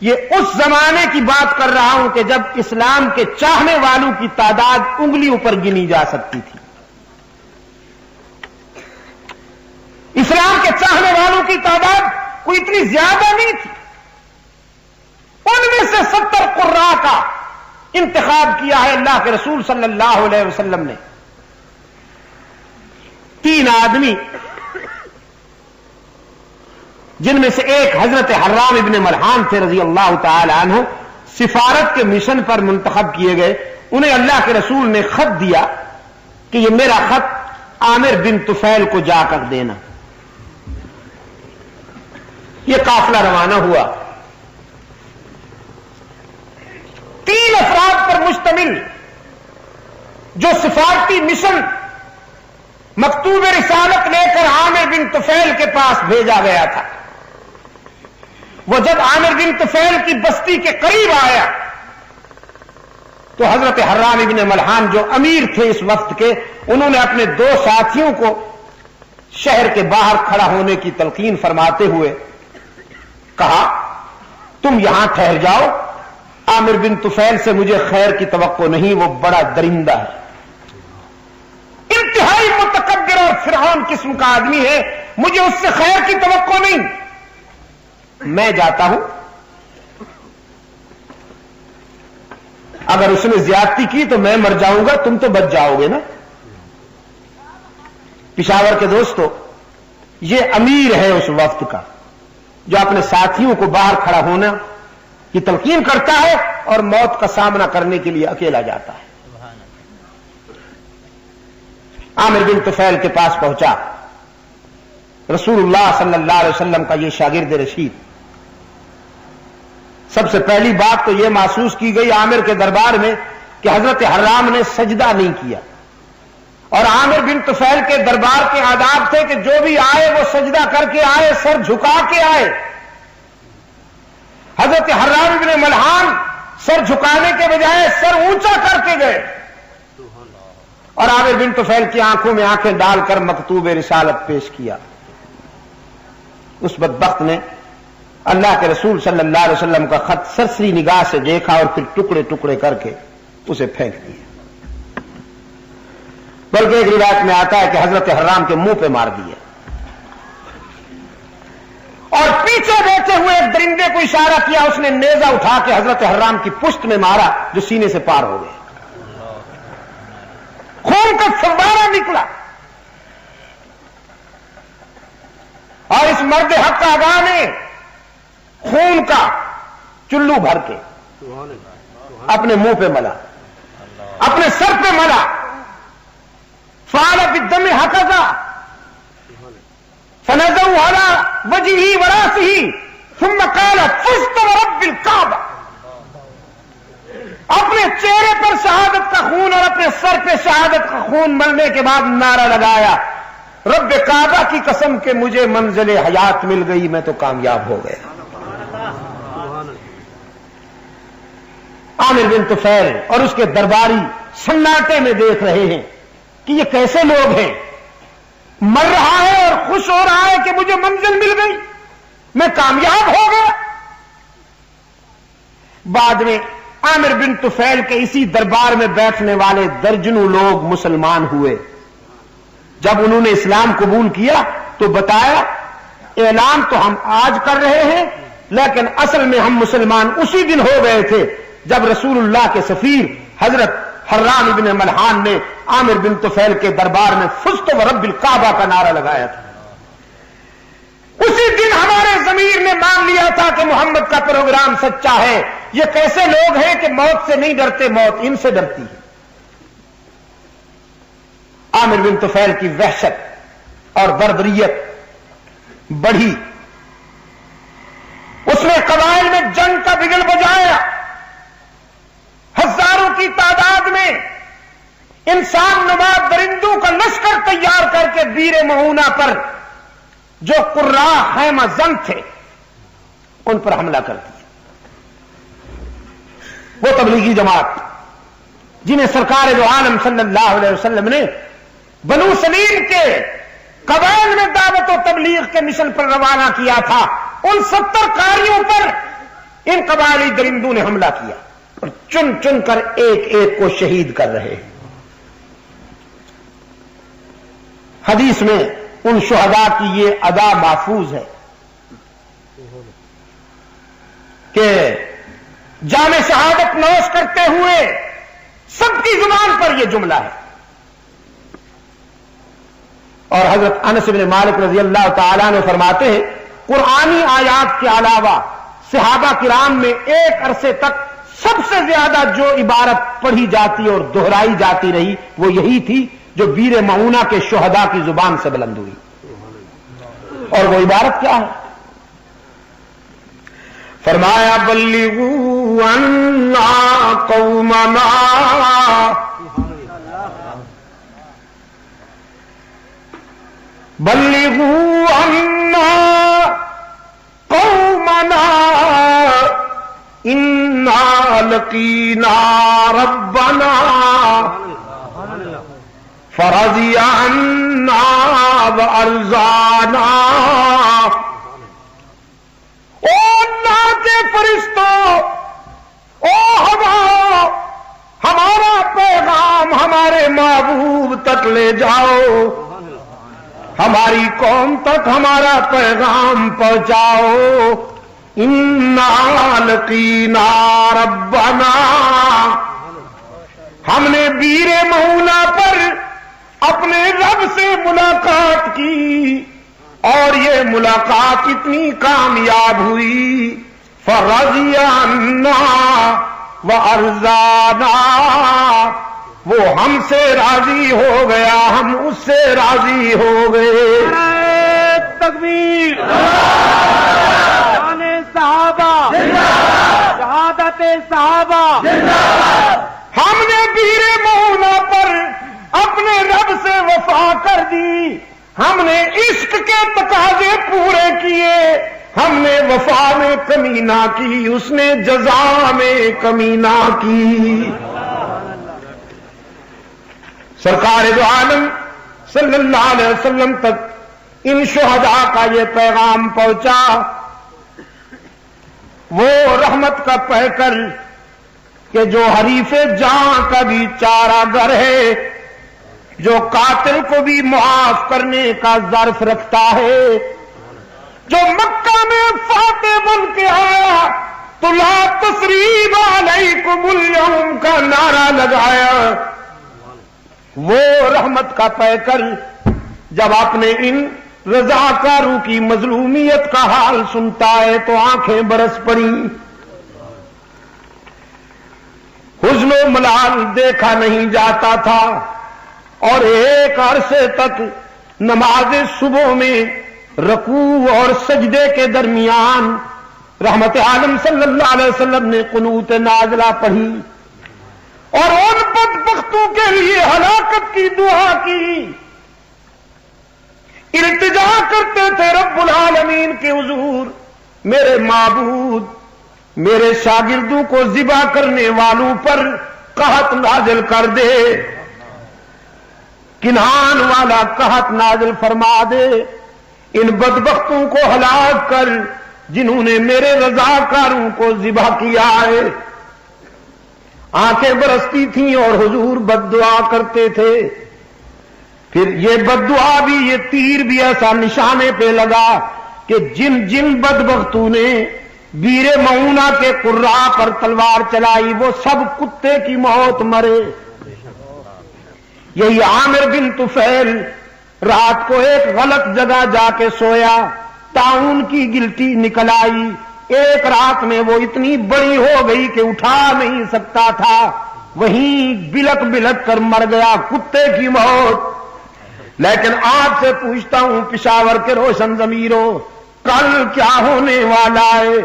یہ اس زمانے کی بات کر رہا ہوں کہ جب اسلام کے چاہنے والوں کی تعداد انگلیوں پر گنی جا سکتی تھی. اسلام کے چاہنے والوں کی تعداد کوئی اتنی زیادہ نہیں تھی. ان میں سے 70 قراء کا انتخاب کیا ہے اللہ کے رسول صلی اللہ علیہ وسلم نے. 3 آدمی، جن میں سے ایک حضرت حرام ابن ملحان تھے رضی اللہ تعالی عنہ، سفارت کے مشن پر منتخب کیے گئے. انہیں اللہ کے رسول نے خط دیا کہ یہ میرا خط عامر بن طفیل کو جا کر دینا. یہ قافلہ روانہ ہوا، 3 افراد پر مشتمل جو سفارتی مشن مکتوب رسالت لے کر عامر بن طفیل کے پاس بھیجا گیا تھا. وہ جب عامر بن طفیل کی بستی کے قریب آیا تو حضرت حرام ابن ملحان جو امیر تھے اس وقت کے، انہوں نے اپنے 2 ساتھیوں کو شہر کے باہر کھڑا ہونے کی تلقین فرماتے ہوئے کہا، تم یہاں ٹھہر جاؤ، عامر بن طفیل سے مجھے خیر کی توقع نہیں، وہ بڑا درندہ ہے، انتہائی متکبر اور فرعون قسم کا آدمی ہے، مجھے اس سے خیر کی توقع نہیں، میں جاتا ہوں، اگر اس نے زیادتی کی تو میں مر جاؤں گا، تم تو بچ جاؤ گے نا. پشاور کے دوستو، یہ امیر ہے اس وقت کا جو اپنے ساتھیوں کو باہر کھڑا ہونا کی تلقین کرتا ہے اور موت کا سامنا کرنے کے لیے اکیلا جاتا ہے. عامر بن طفیل کے پاس پہنچا، رسول اللہ صلی اللہ علیہ وسلم کا یہ شاگرد رشید. سب سے پہلی بات تو یہ محسوس کی گئی عامر کے دربار میں کہ حضرت حرام نے سجدہ نہیں کیا، اور عامر بن طفیل کے دربار کے آداب تھے کہ جو بھی آئے وہ سجدہ کر کے آئے، سر جھکا کے آئے. حضرت حرام بن ملحان سر جھکانے کے بجائے سر اونچا کر کے گئے اور عامر بن طفیل کی آنکھوں میں آنکھیں ڈال کر مکتوب رسالت پیش کیا. اس بدبخت نے اللہ کے رسول صلی اللہ علیہ وسلم کا خط سرسری نگاہ سے دیکھا اور پھر ٹکڑے ٹکڑے کر کے اسے پھینک دیا. بلکہ ایک روایت میں آتا ہے کہ حضرت حرام کے منہ پہ مار دیا اور پیچھے بیٹھے ہوئے ایک درندے کو اشارہ کیا, اس نے نیزہ اٹھا کے حضرت حرام کی پشت میں مارا جو سینے سے پار ہو گئے. خون کا فوارہ نکلا اور اس مرد حق آگا نے خون کا چلو بھر کے اپنے منہ پہ ملا, اپنے سر پہ ملا. فعل بالدم هكذا فنزعوا على وجهه وراسه ثم قال فزت ورب الكعبة. اپنے چہرے پر شہادت کا خون اور اپنے سر پہ شہادت کا خون ملنے کے بعد نعرہ لگایا, رب کعبہ کی قسم کہ مجھے منزل حیات مل گئی, میں تو کامیاب ہو گیا. عامر بن طفیل اور اس کے درباری سناٹے میں دیکھ رہے ہیں کہ یہ کیسے لوگ ہیں, مر رہا ہے اور خوش ہو رہا ہے کہ مجھے منزل مل گئی, میں کامیاب ہو گیا. بعد میں عامر بن طفیل کے اسی دربار میں بیٹھنے والے درجنوں لوگ مسلمان ہوئے. جب انہوں نے اسلام قبول کیا تو بتایا اعلان تو ہم آج کر رہے ہیں, لیکن اصل میں ہم مسلمان اسی دن ہو گئے تھے جب رسول اللہ کے سفیر حضرت حرام ابن ملحان نے عامر بن طفیل کے دربار میں فزت ورب الکعبہ کا نعرہ لگایا تھا. اسی دن ہمارے ضمیر نے مان لیا تھا کہ محمد کا پروگرام سچا ہے. یہ کیسے لوگ ہیں کہ موت سے نہیں ڈرتے, موت ان سے ڈرتی ہے. عامر بن طفیل کی وحشت اور بربریت بڑھی. اس نے قبائل میں جنگ کا بگل بجایا, ہزاروں کی تعداد میں انسان نما درندوں کا لشکر تیار کر کے بیر معونہ پر جو قراء خیمہ زن تھے ان پر حملہ کر دیا. وہ تبلیغی جماعت جنہیں سرکار دو عالم صلی اللہ علیہ وسلم نے بنو سلیم کے قبائل میں دعوت و تبلیغ کے مشن پر روانہ کیا تھا, ان 70 قاریوں پر ان قبائلی درندوں نے حملہ کیا اور چن چن کر ایک ایک کو شہید کر رہے ہیں. حدیث میں ان شہداء کی یہ ادا محفوظ ہے کہ جام شہادت نوش کرتے ہوئے سب کی زبان پر یہ جملہ ہے. اور حضرت انس بن مالک رضی اللہ تعالیٰ نے فرماتے ہیں قرآنی آیات کے علاوہ صحابہ کرام میں ایک عرصے تک سب سے زیادہ جو عبارت پڑھی جاتی اور دہرائی جاتی رہی وہ یہی تھی جو بیر معونہ کے شہداء کی زبان سے بلند ہوئی. اور وہ عبارت کیا ہے؟ فرمایا بلغوا عنا قومنا, بلغوا عنا قومنا انا لقینا ربنا فرضی عنا وارضانا. او اللہ کے فرشتوں, او ہمارا پیغام ہمارے محبوب تک لے جاؤ, ہماری قوم تک ہمارا پیغام پہنچاؤ. انا لقینا ربنا, ہم نے بیر معونہ پر اپنے رب سے ملاقات کی اور یہ ملاقات اتنی کامیاب ہوئی. فرضی عنا وارضانا, وہ ہم سے راضی ہو گیا, ہم اس سے راضی ہو گئے. تکبیر, شان صحابہ, شہادت صحابہ. ہم نے بیر معونہ پر اپنے رب سے وفا کر دی, ہم نے عشق کے تقاضے پورے کیے, ہم نے وفا میں کمی نہ کی، اس نے جزا میں کمی نہ کی۔ سرکار دو عالم صلی اللہ علیہ وسلم تک ان شہداء کا یہ پیغام پہنچا، وہ رحمت کا پیکر کہ جو حریف جاں کا بھی چارہ گر ہے، جو قاتل کو بھی معاف کرنے کا ظرف رکھتا ہے، جو مکہ میں فاتح بن کے آیا تو لا تثریب علیکم اليوم کا نعرہ لگایا، وہ رحمت کا پیکر جب اپنے ان رضاکاروں کی مظلومیت کا حال سنتا ہے تو آنکھیں برس پڑیں۔ حزن و ملال دیکھا نہیں جاتا تھا، اور ایک عرصے تک نماز صبح میں رکوع اور سجدے کے درمیان رحمت عالم صلی اللہ علیہ وسلم نے قنوت نازلہ پڑھی اور ان بدبختوں کے لیے ہلاکت کی دعا کی، التجا کرتے تھے رب العالمین کے حضور، میرے معبود میرے شاگردوں کو ذبح کرنے والوں پر قحط نازل کر دے، کنعان والا قحط نازل فرما دے، ان بدبختوں کو ہلاک کر جنہوں نے میرے رضاکاروں کو ذبح کیا ہے۔ آنکھیں برستی تھیں اور حضور بد دعا کرتے تھے۔ پھر یہ بد دعا بھی، یہ تیر بھی ایسا نشانے پہ لگا کہ جن جن بدبختوں نے بیر معونہ کے قرا پر تلوار چلائی وہ سب کتے کی موت مرے۔ یہی عامر بن طفیل رات کو ایک غلط جگہ جا کے سویا، طاعون کی گلٹی نکل آئی، ایک رات میں وہ اتنی بڑی ہو گئی کہ اٹھا نہیں سکتا تھا، وہیں بلک بلک کر مر گیا، کتے کی موت۔ لیکن آپ سے پوچھتا ہوں پشاور کے روشن ضمیروں، کل کیا ہونے والا ہے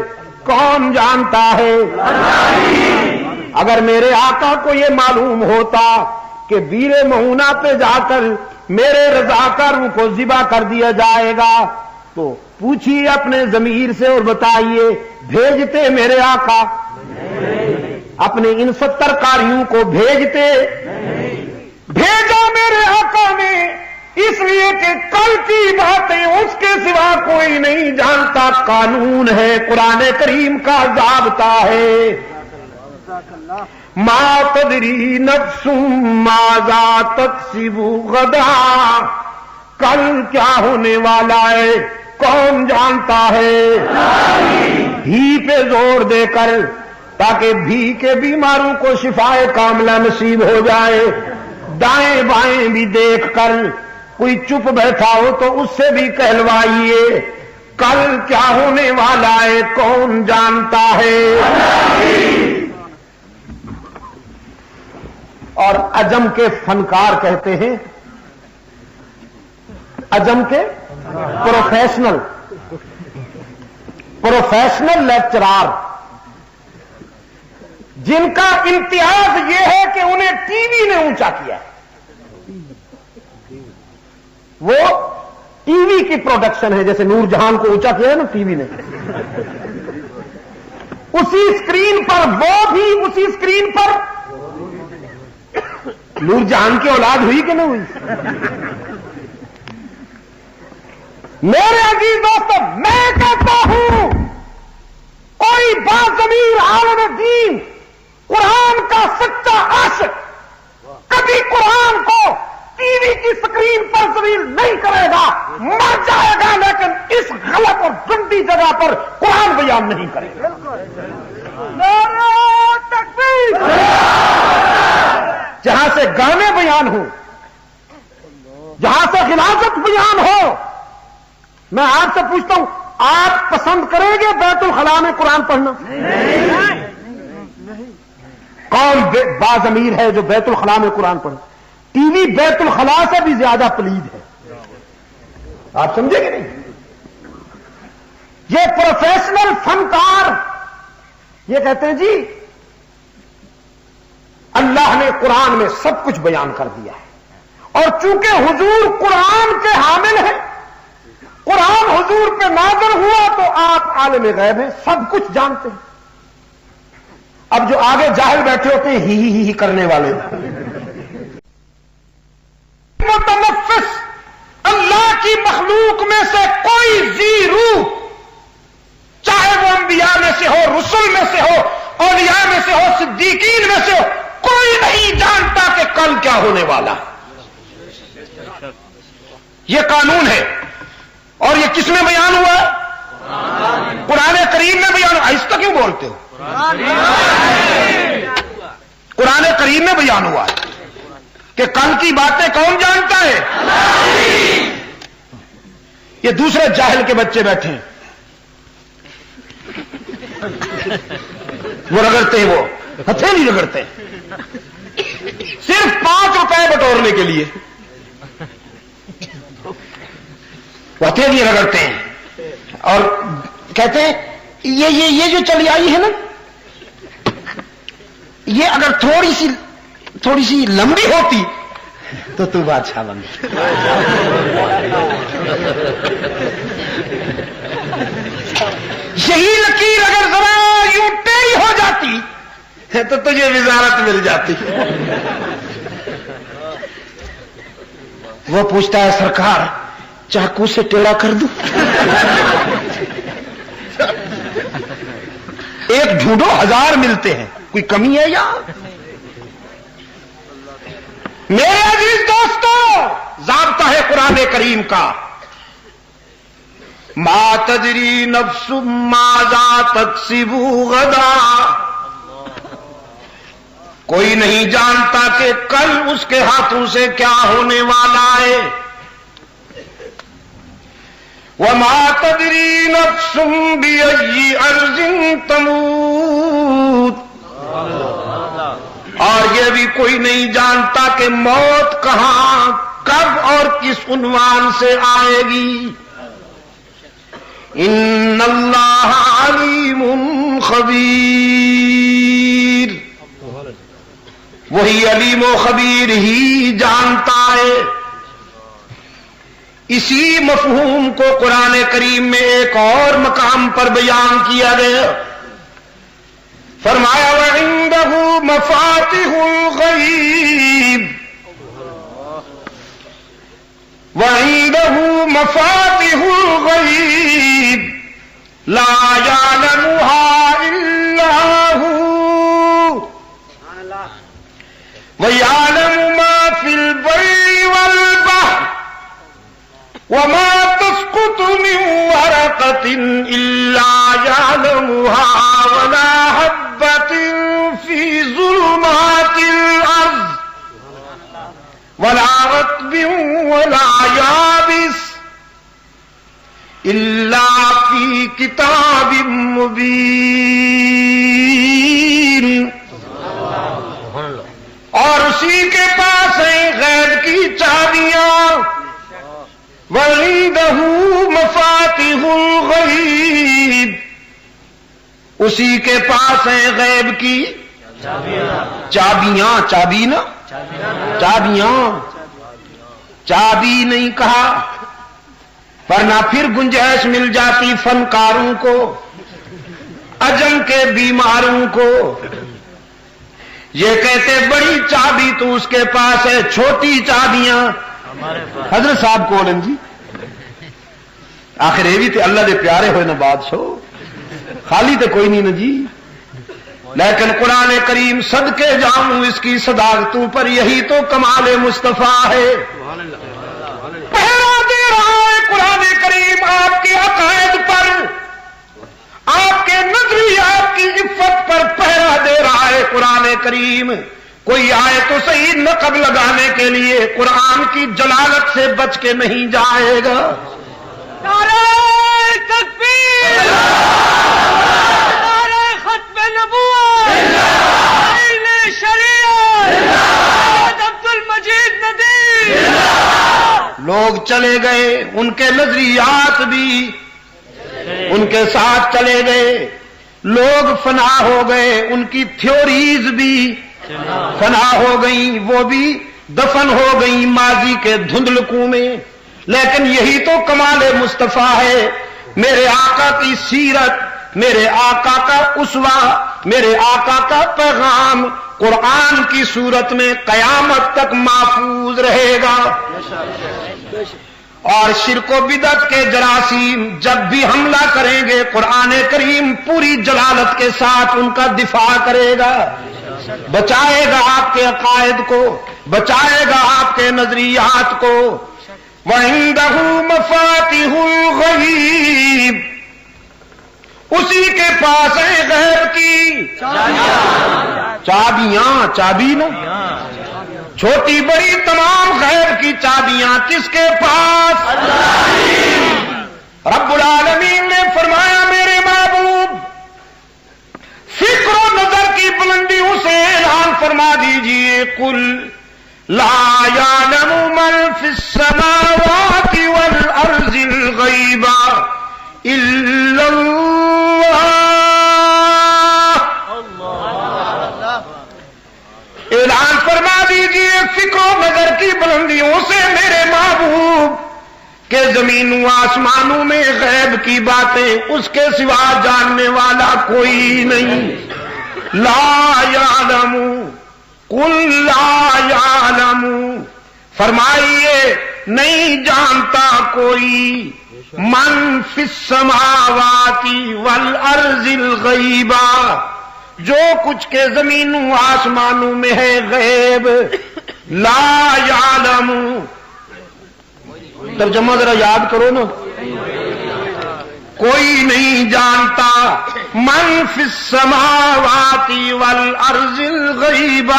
کون جانتا ہے؟ اگر میرے آقا کو یہ معلوم ہوتا کہ بیر معونہ پہ جا کر میرے رضاکاروں کو ذبح کر دیا جائے گا تو پوچھیے اپنے ضمیر سے اور بتائیے بھیجتے میرے آقا؟ اپنے ان 70 قاریوں کو بھیجتے؟ بھیجا میرے آقا نے، اس لیے کہ کل کی باتیں اس کے سوا کوئی نہیں جانتا، قانون ہے، قرآن کریم کا ضابطہ ہے، ما تدری نفس ماذا تکسب غدا، کل کیا ہونے والا ہے کون جانتا ہے؟ بھی پہ زور دے کر تاکہ بھی کے بیماروں کو شفائے کاملہ نصیب ہو جائے، دائیں بائیں بھی دیکھ کر کوئی چپ بیٹھا ہو تو اس سے بھی کہلوائیے کل کیا ہونے والا ہے کون جانتا ہے؟ اور عجم کے فنکار کہتے ہیں، عجم کے پروفیشنل لیکچرار جن کا امتیاز یہ ہے کہ انہیں ٹی وی نے اونچا کیا ہے، وہ ٹی وی کی پروڈکشن ہے، جیسے نور جہان کو اونچا کیا ہے نا ٹی وی نے، اسی اسکرین پر وہ بھی اسی اسکرین پر نور جہان کی اولاد ہوئی کہ نہیں ہوئی؟ میرے عزیز دوستو، میں کہتا ہوں کوئی باضمیر عالم دین قرآن کا سچا عاشق کبھی قرآن کو ٹی وی کی اسکرین پر ذلیل نہیں کرے گا، مر جائے گا، لیکن اس غلط اور گندی جگہ پر قرآن بیان نہیں کرے گا۔ نعرہ تکبیر! جہاں سے گانے بیان ہوں، جہاں سے غلاظت بیان ہو، میں آپ سے پوچھتا ہوں آپ پسند کریں گے بیت الخلاء میں قرآن پڑھنا؟ کون باضمیر ہے جو بیت الخلاء میں قرآن پڑھے؟ ٹی وی بیت الخلاء سے بھی زیادہ پلید ہے، آپ سمجھے گے نہیں؟ یہ پروفیشنل فنکار یہ کہتے ہیں جی اللہ نے قرآن میں سب کچھ بیان کر دیا ہے، اور چونکہ حضور قرآن کے حامل ہیں، قرآن حضور پہ نازل ہوا تو آپ عالم غیب ہیں، سب کچھ جانتے ہیں۔ اب جو آگے جاہل بیٹھے ہوتے ہیں ہی کرنے والے، متنفس اللہ کی مخلوق میں سے کوئی ذی روح، چاہے وہ انبیاء میں سے ہو، رسل میں سے ہو، اولیاء میں سے ہو، صدیقین میں سے ہو، کوئی نہیں جانتا کہ کل کیا ہونے والا۔ یہ قانون ہے، اور یہ کس میں بیان ہوا ہے؟ قرآن کریم میں بیان ہوا۔ آہستہ کیوں بولتے ہو؟ قرآن کریم میں بیان ہوا ہے کہ کل کی باتیں کون جانتا ہے؟ یہ دوسرے جاہل کے بچے بیٹھے ہیں، وہ رگڑتے ہیں، وہ ہتھیلی رگڑتے ہیں صرف 5 روپے بٹورنے کے لیے، وہ ہتھیلی رگڑتے ہیں اور کہتے ہیں یہ جو چلی آئی ہے نا، یہ اگر تھوڑی سی لمبی ہوتی تو بادشاہ بن گیا۔ یہی لکیر اگر ذرا یوں ٹیڑھی ہو جاتی تو تجھے وزارت مل جاتی۔ وہ پوچھتا ہے سرکار چاقو سے ٹیڑھا کر دوں؟ ایک ڈھونڈو 1000 ملتے ہیں، کوئی کمی ہے یا؟ میرے عزیز دوستو، ضابطہ ہے قرآن کریم کا، ما تدری نفس ماذا تکسب غدا، کوئی نہیں جانتا کہ کل اس کے ہاتھوں سے کیا ہونے والا ہے۔ وما تدری نفس بأي أرض تموت، اور یہ بھی کوئی نہیں جانتا کہ موت کہاں، کب اور کس عنوان سے آئے گی۔ ان اللہ علیم خبیر، وہی علیم و خبیر ہی جانتا ہے۔ اسی مفہوم کو قرآن کریم میں ایک اور مقام پر بیان کیا گیا، فرمایا وَعِندَهُ مَفَاتِحُ الْغَيْبِ، وَعِندَهُ مَفَاتِحُ الْغَيْبِ لَا يَعْلَمُهَا إِلَّا هُوَ وَيَعْلَمُ مَا فِي الْبَرِّ وَالْبَحْرِ وَمَا تَسْقُطُ مِنْ وَرَقَةٍ إِلَّا يَعْلَمُهَا وَلَا حَبَّةٍ فِي ظُلُمَاتِ الْأَرْضِ وَلَا رَطْبٍ وَلَا يَابِسٍ إِلَّا فِي كِتَابٍ مُبِينٍ۔ اور اسی کے پاس ہیں غیب کی چابیاں، وَعِندَهُ مَفَاتِحُ الْغَيْبِ، اسی کے پاس ہیں غیب کی چابیاں، چابی نا، چابیاں، چابی نہیں کہا ورنہ پھر گنجائش مل جاتی فنکاروں کو، عجم کے بیماروں کو۔ یہ کہتے بڑی چابی تو اس کے پاس ہے، چھوٹی چابیاں حضرت صاحب کولن جی آخر یہ بھی تے اللہ دے پیارے ہوئے نا بادشاہ، خالی تے کوئی نہیں نا جی۔ لیکن قرآن کریم صدقے جاؤں اس کی صداقتوں پر، یہی تو کمال مصطفیٰ ہے۔ پہرا دے رہا ہے قرآن کریم آپ کے عقائد پر، آپ کے نظریات کی عفت پر پہرا دے رہا ہے قرآن کریم۔ کوئی آئے تو صحیح نقب لگانے کے لیے قرآن کی جلالت سے بچ کے نہیں جائے گا۔ نعرہ تکبیر، نعرہ ختم نبوت، تعلیم شریعت، عبد المجید ندی۔ لوگ چلے گئے، ان کے نظریات بھی ان کے ساتھ چلے گئے، لوگ فنا ہو گئے، ان کی تھیوریز بھی فنا ہو گئیں، وہ بھی دفن ہو گئیں ماضی کے دھندلکوں میں۔ لیکن یہی تو کمال مصطفیٰ ہے، میرے آقا کی سیرت، میرے آقا کا اسوہ، میرے آقا کا پیغام قرآن کی صورت میں قیامت تک محفوظ رہے گا۔ اور شرک و بدعت کے جراثیم جب بھی حملہ کریں گے، قرآن کریم پوری جلالت کے ساتھ ان کا دفاع کرے گا، بچائے گا آپ کے عقائد کو، بچائے گا آپ کے نظریات کو۔ وَعِندَهُ مَفَاتِحُ الْغَیْبِ، اسی کے پاس ہے غیب کی چابیاں، چابی نا، چھوٹی بڑی تمام غیب کی چابیاں کس کے پاس؟ رب العالمین نے فرمایا میرے محبوب فکر و نظر کی بلندیوں سے اعلان فرما دیجئے، قل لا يعلم من في السماوات والارض الغیب الا اللہ، اعلان فرما دیجئے فکر و نظر کی بلندیوں سے میرے محبوب کہ زمین و آسمانوں میں غیب کی باتیں اس کے سوا جاننے والا کوئی نہیں۔ لا یعلم، قل لا یعلم، فرمائیے نہیں جانتا کوئی، من فی السماوات والارض الغیب، جو کچھ کے زمین و آسمانوں میں ہے غیب، لا یعلم، ترجمہ ذرا یاد کرو نا، کوئی نہیں جانتا، من فی السماوات والارض الغیب،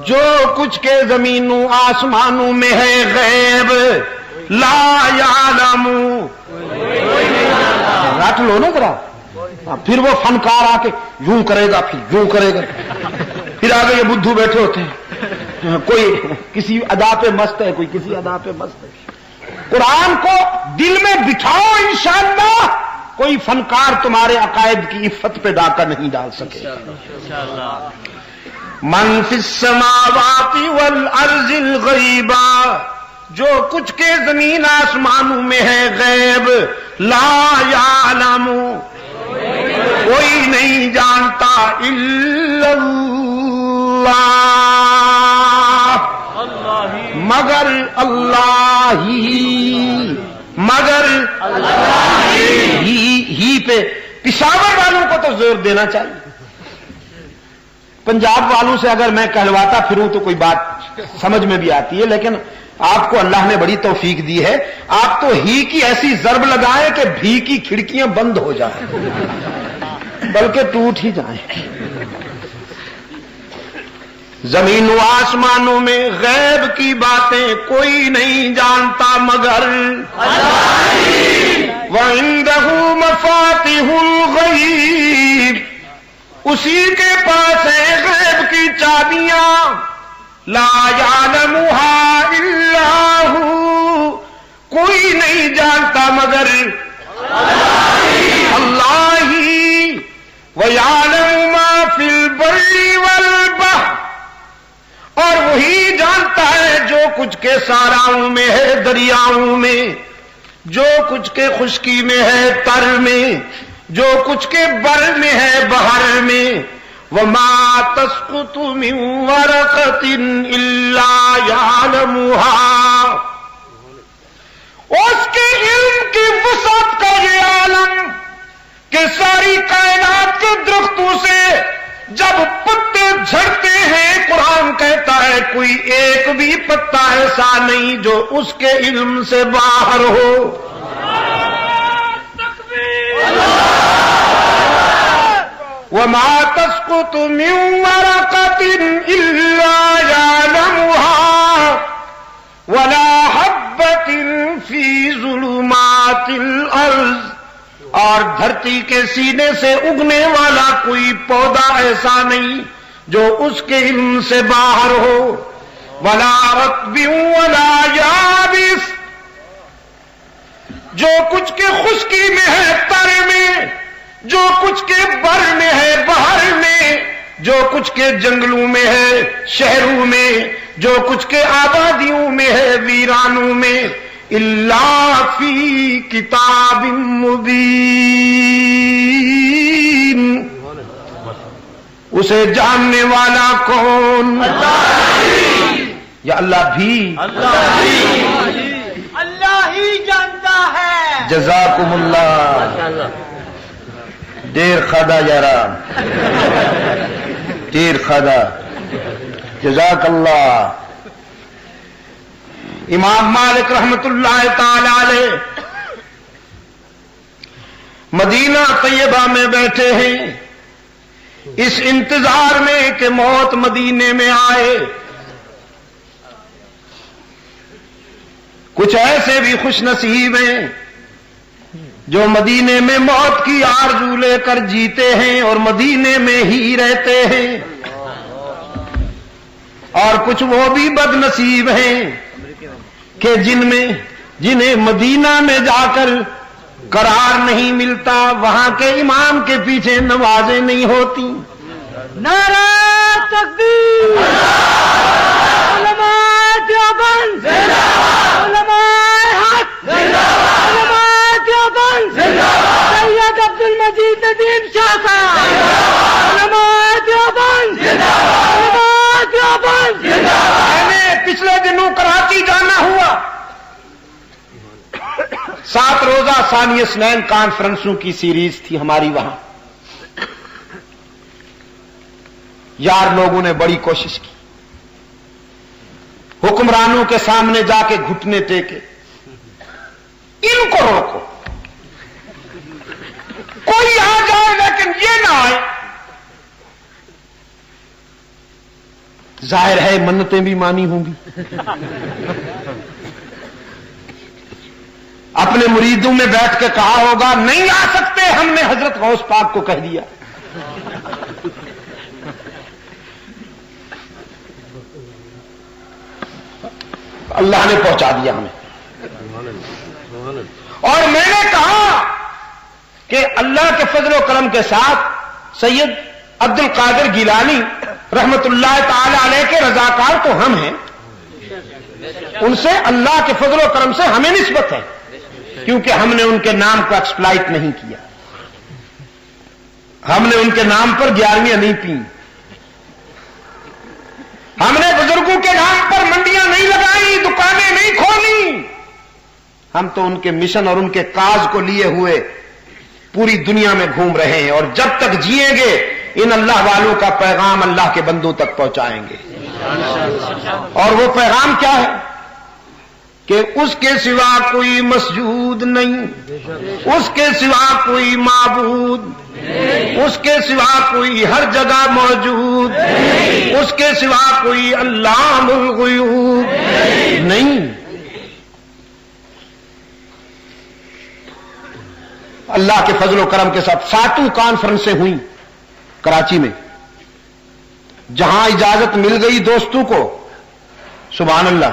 جو کچھ کے زمین و آسمانوں میں ہے غیب، لا یعلم، رٹ لو نا ذرا، پھر وہ فنکار آ کے یوں کرے گا، پھر یوں کرے گا، پھر آگے یہ بدھو بیٹھے ہوتے ہیں، کوئی کسی ادا پہ مست ہے، کوئی کسی ادا پہ مست ہے۔ قرآن کو دل میں بٹھاؤ، انشاءاللہ کوئی فنکار تمہارے عقائد کی عفت پہ ڈاکہ نہیں ڈال سکے۔ من فی السماوات والارض الغیب، جو کچھ کے زمین آسمانوں میں ہے غیب، لا یعلم، کوئی نہیں جانتا، الا اللہ، مگر اللہ ہی، مگر اللہ ہی پہ پشاور والوں کو تو زور دینا چاہیے۔ پنجاب والوں سے اگر میں کہلواتا پھروں تو کوئی بات سمجھ میں بھی آتی ہے، لیکن آپ کو اللہ نے بڑی توفیق دی ہے، آپ تو ہی کی ایسی ضرب لگائیں کہ بھی کی کھڑکیاں بند ہو جائیں، بلکہ ٹوٹ ہی جائیں۔ زمین و آسمانوں میں غیب کی باتیں کوئی نہیں جانتا مگر وَعِندَهُ مَفَاتِحُ الْغَیْبِ، اسی کے پاس ہے غیب کی چابیاں، لا یعلمها الا ہو، کوئی نہیں جانتا مگر اللہ ہی، وَيَعْلَمُ مَا فِي الْبَرِّ وَالْبَحْرِ، اور وہی جانتا ہے جو کچھ کے صحراؤں میں ہے، دریاؤں میں، جو کچھ کے خشکی میں ہے، تر میں، جو کچھ کے بر میں ہے، بحر میں۔ وَمَا تَسْقُطُ مِن وَرَقَةٍ إِلَّا يَعْلَمُهَا، اس کے علم کی وسعت کا یہ عالم کہ ساری کائنات کے درختوں سے جب پتے جھڑتے ہیں، قرآن کہتا ہے کوئی ایک بھی پتا ایسا نہیں جو اس کے علم سے باہر ہو۔ وَمَا تَسْقُطُ مِن وَرَقَةٍ إِلَّا يَعْلَمُهَا وَلَا حَبَّةٍ فِي ظُلُمَاتِ الْأَرْضِ، اور دھرتی کے سینے سے اگنے والا کوئی پودا ایسا نہیں جو اس کے علم سے باہر ہو۔ وَلَا رَطْبٍ وَلَا يَابِسٍ، جو کچھ کے خشکی میں ہے، تر میں، جو کچھ کے بر میں ہے، بحر میں، جو کچھ کے جنگلوں میں ہے، شہروں میں، جو کچھ کے آبادیوں میں ہے ویرانوں میں، الا فی کتاب مبین، اسے جاننے والا کون؟ یا اللہ بھی اللہ ہی جانتا ہے۔ جزاکم اللہ، دیر خدا یارا، دیر خدا، جزاک اللہ۔ امام مالک رحمت اللہ تعالی علیہ مدینہ طیبہ میں بیٹھے ہیں، اس انتظار میں کہ موت مدینے میں آئے۔ کچھ ایسے بھی خوش نصیب ہیں جو مدینے میں موت کی آرزو لے کر جیتے ہیں اور مدینے میں ہی رہتے ہیں، اور کچھ وہ بھی بد نصیب ہیں کہ جنہیں مدینہ میں جا کر قرار نہیں ملتا، وہاں کے امام کے پیچھے نمازیں نہیں ہوتی۔ نعرہ تکبیر، علماء دیوبند، علماء حق، علماء دیوبند، سید عبد المجید ندیم شاہ صاحب، علماء دیوبند، علماء دیوبند۔ میں نے پچھلے دنوں کراچی جانا ہوا، 7 روزہ ثانی اثنین کانفرنسوں کی سیریز تھی ہماری وہاں۔ یار لوگوں نے بڑی کوشش کی، حکمرانوں کے سامنے جا کے گھٹنے ٹیکے، ان کو روکو، کوئی آ جائے لیکن یہ نہ آئے۔ ظاہر ہے منتیں بھی مانی ہوں گی، اپنے مریدوں میں بیٹھ کے کہا ہوگا نہیں آ سکتے، ہم نے حضرت غوث پاک کو کہہ دیا۔ اللہ نے پہنچا دیا ہمیں۔ اور میں نے کہا کہ اللہ کے فضل و کرم کے ساتھ سید عبد القادر گیلانی رحمت اللہ تعالی علیہ کے رضاکار تو ہم ہیں، ان سے اللہ کے فضل و کرم سے ہمیں نسبت ہے، کیونکہ ہم نے ان کے نام کو ایکسپلائٹ نہیں کیا، ہم نے ان کے نام پر 11ویں نہیں پی، ہم نے بزرگوں کے نام پر منڈیاں نہیں لگائی، دکانیں نہیں کھولی، ہم تو ان کے مشن اور ان کے کاز کو لیے ہوئے پوری دنیا میں گھوم رہے ہیں، اور جب تک جیئیں گے ان اللہ والوں کا پیغام اللہ کے بندوں تک پہنچائیں گے۔ اور وہ پیغام کیا ہے کہ اس کے سوا کوئی مسجود نہیں، اس کے سوا کوئی معبود، اس کے سوا کوئی ہر جگہ موجود، اس کے سوا کوئی علام الغیوب نہیں۔ اللہ کے فضل و کرم کے ساتھ 7 کانفرنسیں ہوئیں کراچی میں، جہاں اجازت مل گئی دوستوں کو سبحان اللہ،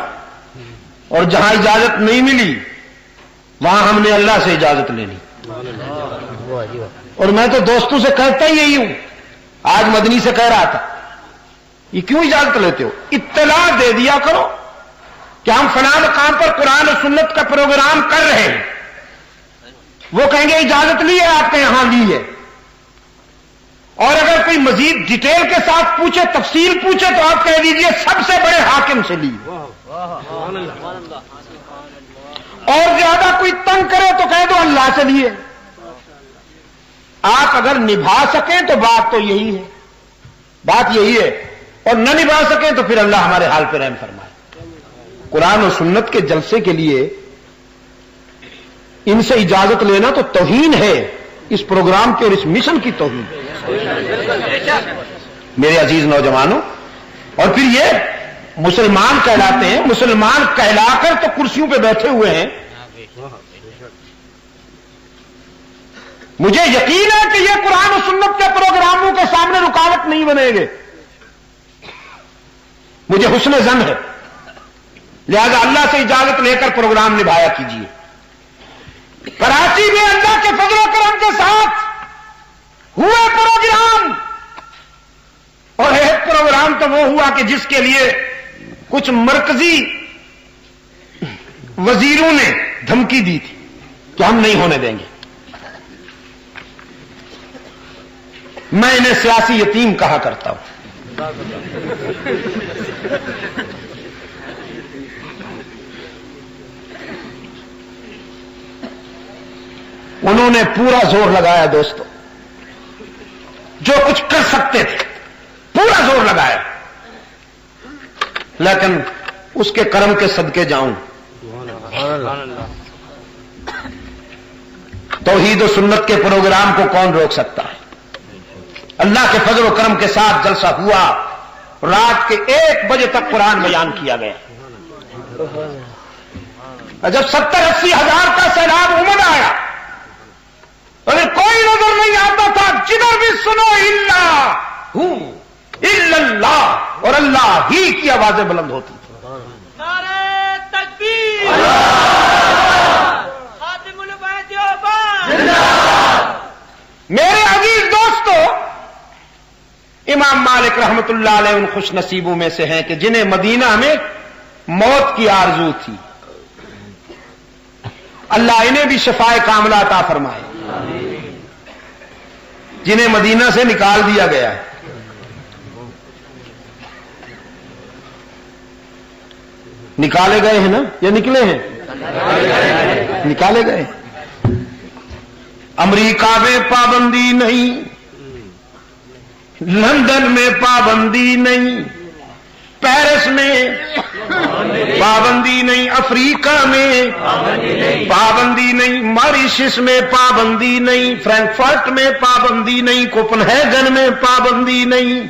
اور جہاں اجازت نہیں ملی وہاں ہم نے اللہ سے اجازت لینی۔ اور میں تو دوستوں سے کہتا ہی یہی ہوں، آج مدنی سے کہہ رہا تھا یہ کیوں اجازت لیتے ہو؟ اطلاع دے دیا کرو کہ ہم فلاں مقام پر قرآن و سنت کا پروگرام کر رہے ہیں، وہ کہیں گے اجازت لی ہے آپ کے یہاں لی ہے، اور اگر کوئی مزید ڈیٹیل کے ساتھ پوچھے، تفصیل پوچھے تو آپ کہہ دیجئے سب سے بڑے حاکم سے لی، اور زیادہ کوئی تنگ کرے تو کہہ دو اللہ سے لیے۔ آپ اگر نبھا سکیں تو بات تو یہی ہے، بات یہی ہے، اور نہ نبھا سکیں تو پھر اللہ ہمارے حال پہ رحم فرمائے۔ قرآن و سنت کے جلسے کے لیے ان سے اجازت لینا تو توہین ہے، اس پروگرام کی اور اس مشن کی توہین ہے میرے عزیز نوجوانوں۔ اور پھر یہ مسلمان کہلاتے ہیں، مسلمان کہلا کر تو کرسیوں پہ بیٹھے ہوئے ہیں، مجھے یقین ہے کہ یہ قرآن و سنت کے پروگراموں کے سامنے رکاوٹ نہیں بنے گے، مجھے حسن ظن ہے، لہذا اللہ سے اجازت لے کر پروگرام نبھایا کیجیے۔ کراچی میں اللہ کے فضل و کرم کے ساتھ ہوئے پروگرام، اور ایک پروگرام تو وہ ہوا کہ جس کے لیے کچھ مرکزی وزیروں نے دھمکی دی تھی کہ ہم نہیں ہونے دیں گے. میں انہیں سیاسی یتیم کہا کرتا ہوں. انہوں نے پورا زور لگایا دوستو، جو کچھ کر سکتے تھے پورا زور لگایا، لیکن اس کے کرم کے صدقے جاؤں، توحید و سنت کے پروگرام کو کون روک سکتا ہے؟ اللہ کے فضل و کرم کے ساتھ جلسہ ہوا، رات کے 1 بجے تک قرآن بیان کیا گیا. جب 70-80 ہزار کا سیلاب امڑ آیا، اگر کوئی نظر نہیں آتا تھا، جدھر بھی سنو الا اللہ، اور اللہ ہی کی آوازیں بلند ہوتی تھی. نعرہ تکبیر، خاتم الانبیاء دیوبند. میرے عزیز دوستو، امام مالک رحمت اللہ علیہ ان خوش نصیبوں میں سے ہیں کہ جنہیں مدینہ میں موت کی آرزو تھی. اللہ انہیں بھی شفائے کاملہ عطا فرمائے. جنہیں مدینہ سے نکال دیا گیا ہے، نکالے گئے ہیں نا یا نکلے ہیں؟ نکالے گئے. امریکہ میں پابندی نہیں، لندن میں پابندی نہیں، پیرس میں پابندی نہیں، افریقہ میں پابندی نہیں، ماریشس میں پابندی نہیں، فرینکفرٹ میں پابندی نہیں، کوپن ہیگن میں پابندی نہیں،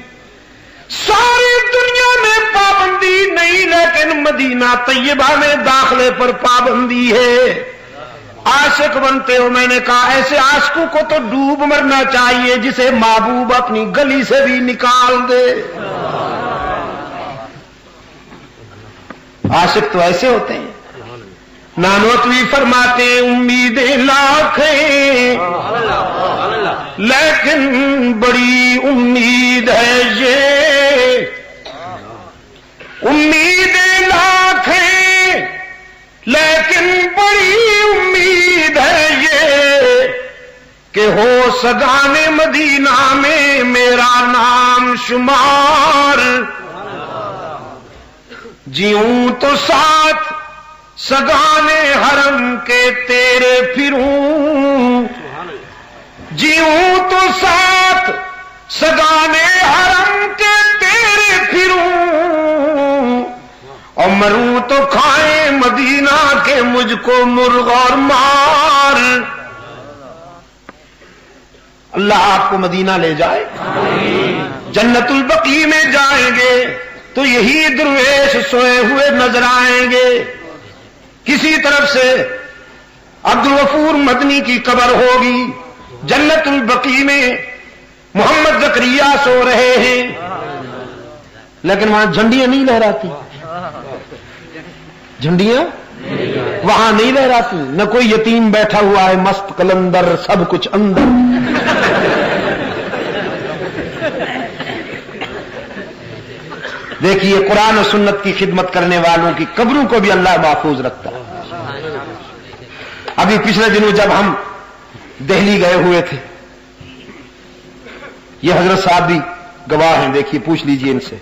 ساری دنیا میں پابندی نہیں، لیکن مدینہ طیبہ میں داخلے پر پابندی ہے. عاشق بنتے ہو، میں نے کہا ایسے عاشقوں کو تو ڈوب مرنا چاہیے جسے محبوب اپنی گلی سے بھی نکال دے. عاشق تو ایسے ہوتے ہیں. نانوتوی فرماتے ہیں امیدیں لاکھ ہیں لیکن بڑی امید ہے یہ، امیدیں لاکھ ہیں لیکن بڑی امید ہے یہ کہ ہو سگان مدینہ میں میرا نام شمار. جیوں تو ساتھ سگانے حرم کے تیرے پھروں، جیوں تو ساتھ سگانے حرم کے تیرے پھروں، اور مروں تو کھائے مدینہ کے مجھ کو مرغ اور مار. اللہ آپ کو مدینہ لے جائے. جنت البقیع میں جائیں گے تو یہی درویش سوئے ہوئے نظر آئیں گے. کسی طرف سے عبد الغفور مدنی کی قبر ہوگی، جنت البقیع میں محمد زکریا سو رہے ہیں، لیکن وہاں جھنڈیاں نہیں لہراتی. جھنڈیاں وہاں نہیں لہراتی، نہ کوئی یتیم بیٹھا ہوا ہے مست کلندر، سب کچھ اندر. دیکھیے قرآن و سنت کی خدمت کرنے والوں کی قبروں کو بھی اللہ محفوظ رکھتا ہے. ابھی پچھلے دنوں جب ہم دہلی گئے ہوئے تھے، یہ حضرت صاحب بھی گواہ ہیں، دیکھیے پوچھ لیجئے ان سے.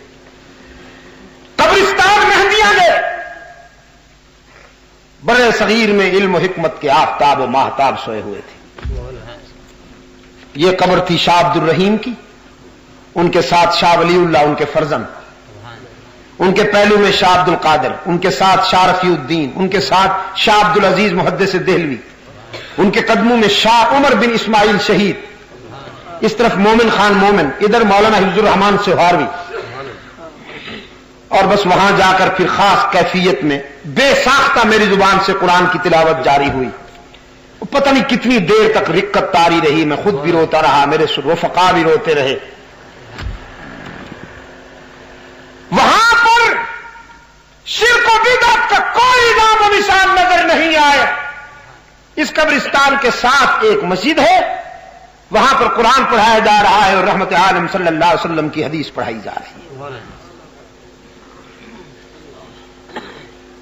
قبرستان مہندیاں گئے، بڑے صغیر میں علم و حکمت کے آفتاب و ماہتاب سوئے ہوئے تھے. یہ قبر تھی شاہ عبد الرحیم کی، ان کے ساتھ شاہ ولی اللہ ان کے فرزند، ان کے پہلو میں شاہ عبد القادر، ان کے ساتھ شاہ رفیع الدین، ان کے ساتھ شاہ عبد العزیز محدث دہلوی، ان کے قدموں میں شاہ عمر بن اسماعیل شہید، اس طرف مومن خان مومن، ادھر مولانا حفظ الرحمان سہاروی. اور بس وہاں جا کر پھر خاص کیفیت میں بے ساختہ میری زبان سے قرآن کی تلاوت جاری ہوئی. پتہ نہیں کتنی دیر تک رقت تاری رہی، میں خود بھی روتا رہا، میرے رفقا بھی روتے رہے. وہاں پر شرک و بدعت کا کوئی نام و نشان نظر نہیں آئے. اس قبرستان کے ساتھ ایک مسجد ہے، وہاں پر قرآن پڑھایا جا رہا ہے اور رحمت عالم صلی اللہ علیہ وسلم کی حدیث پڑھائی جا رہی ہے.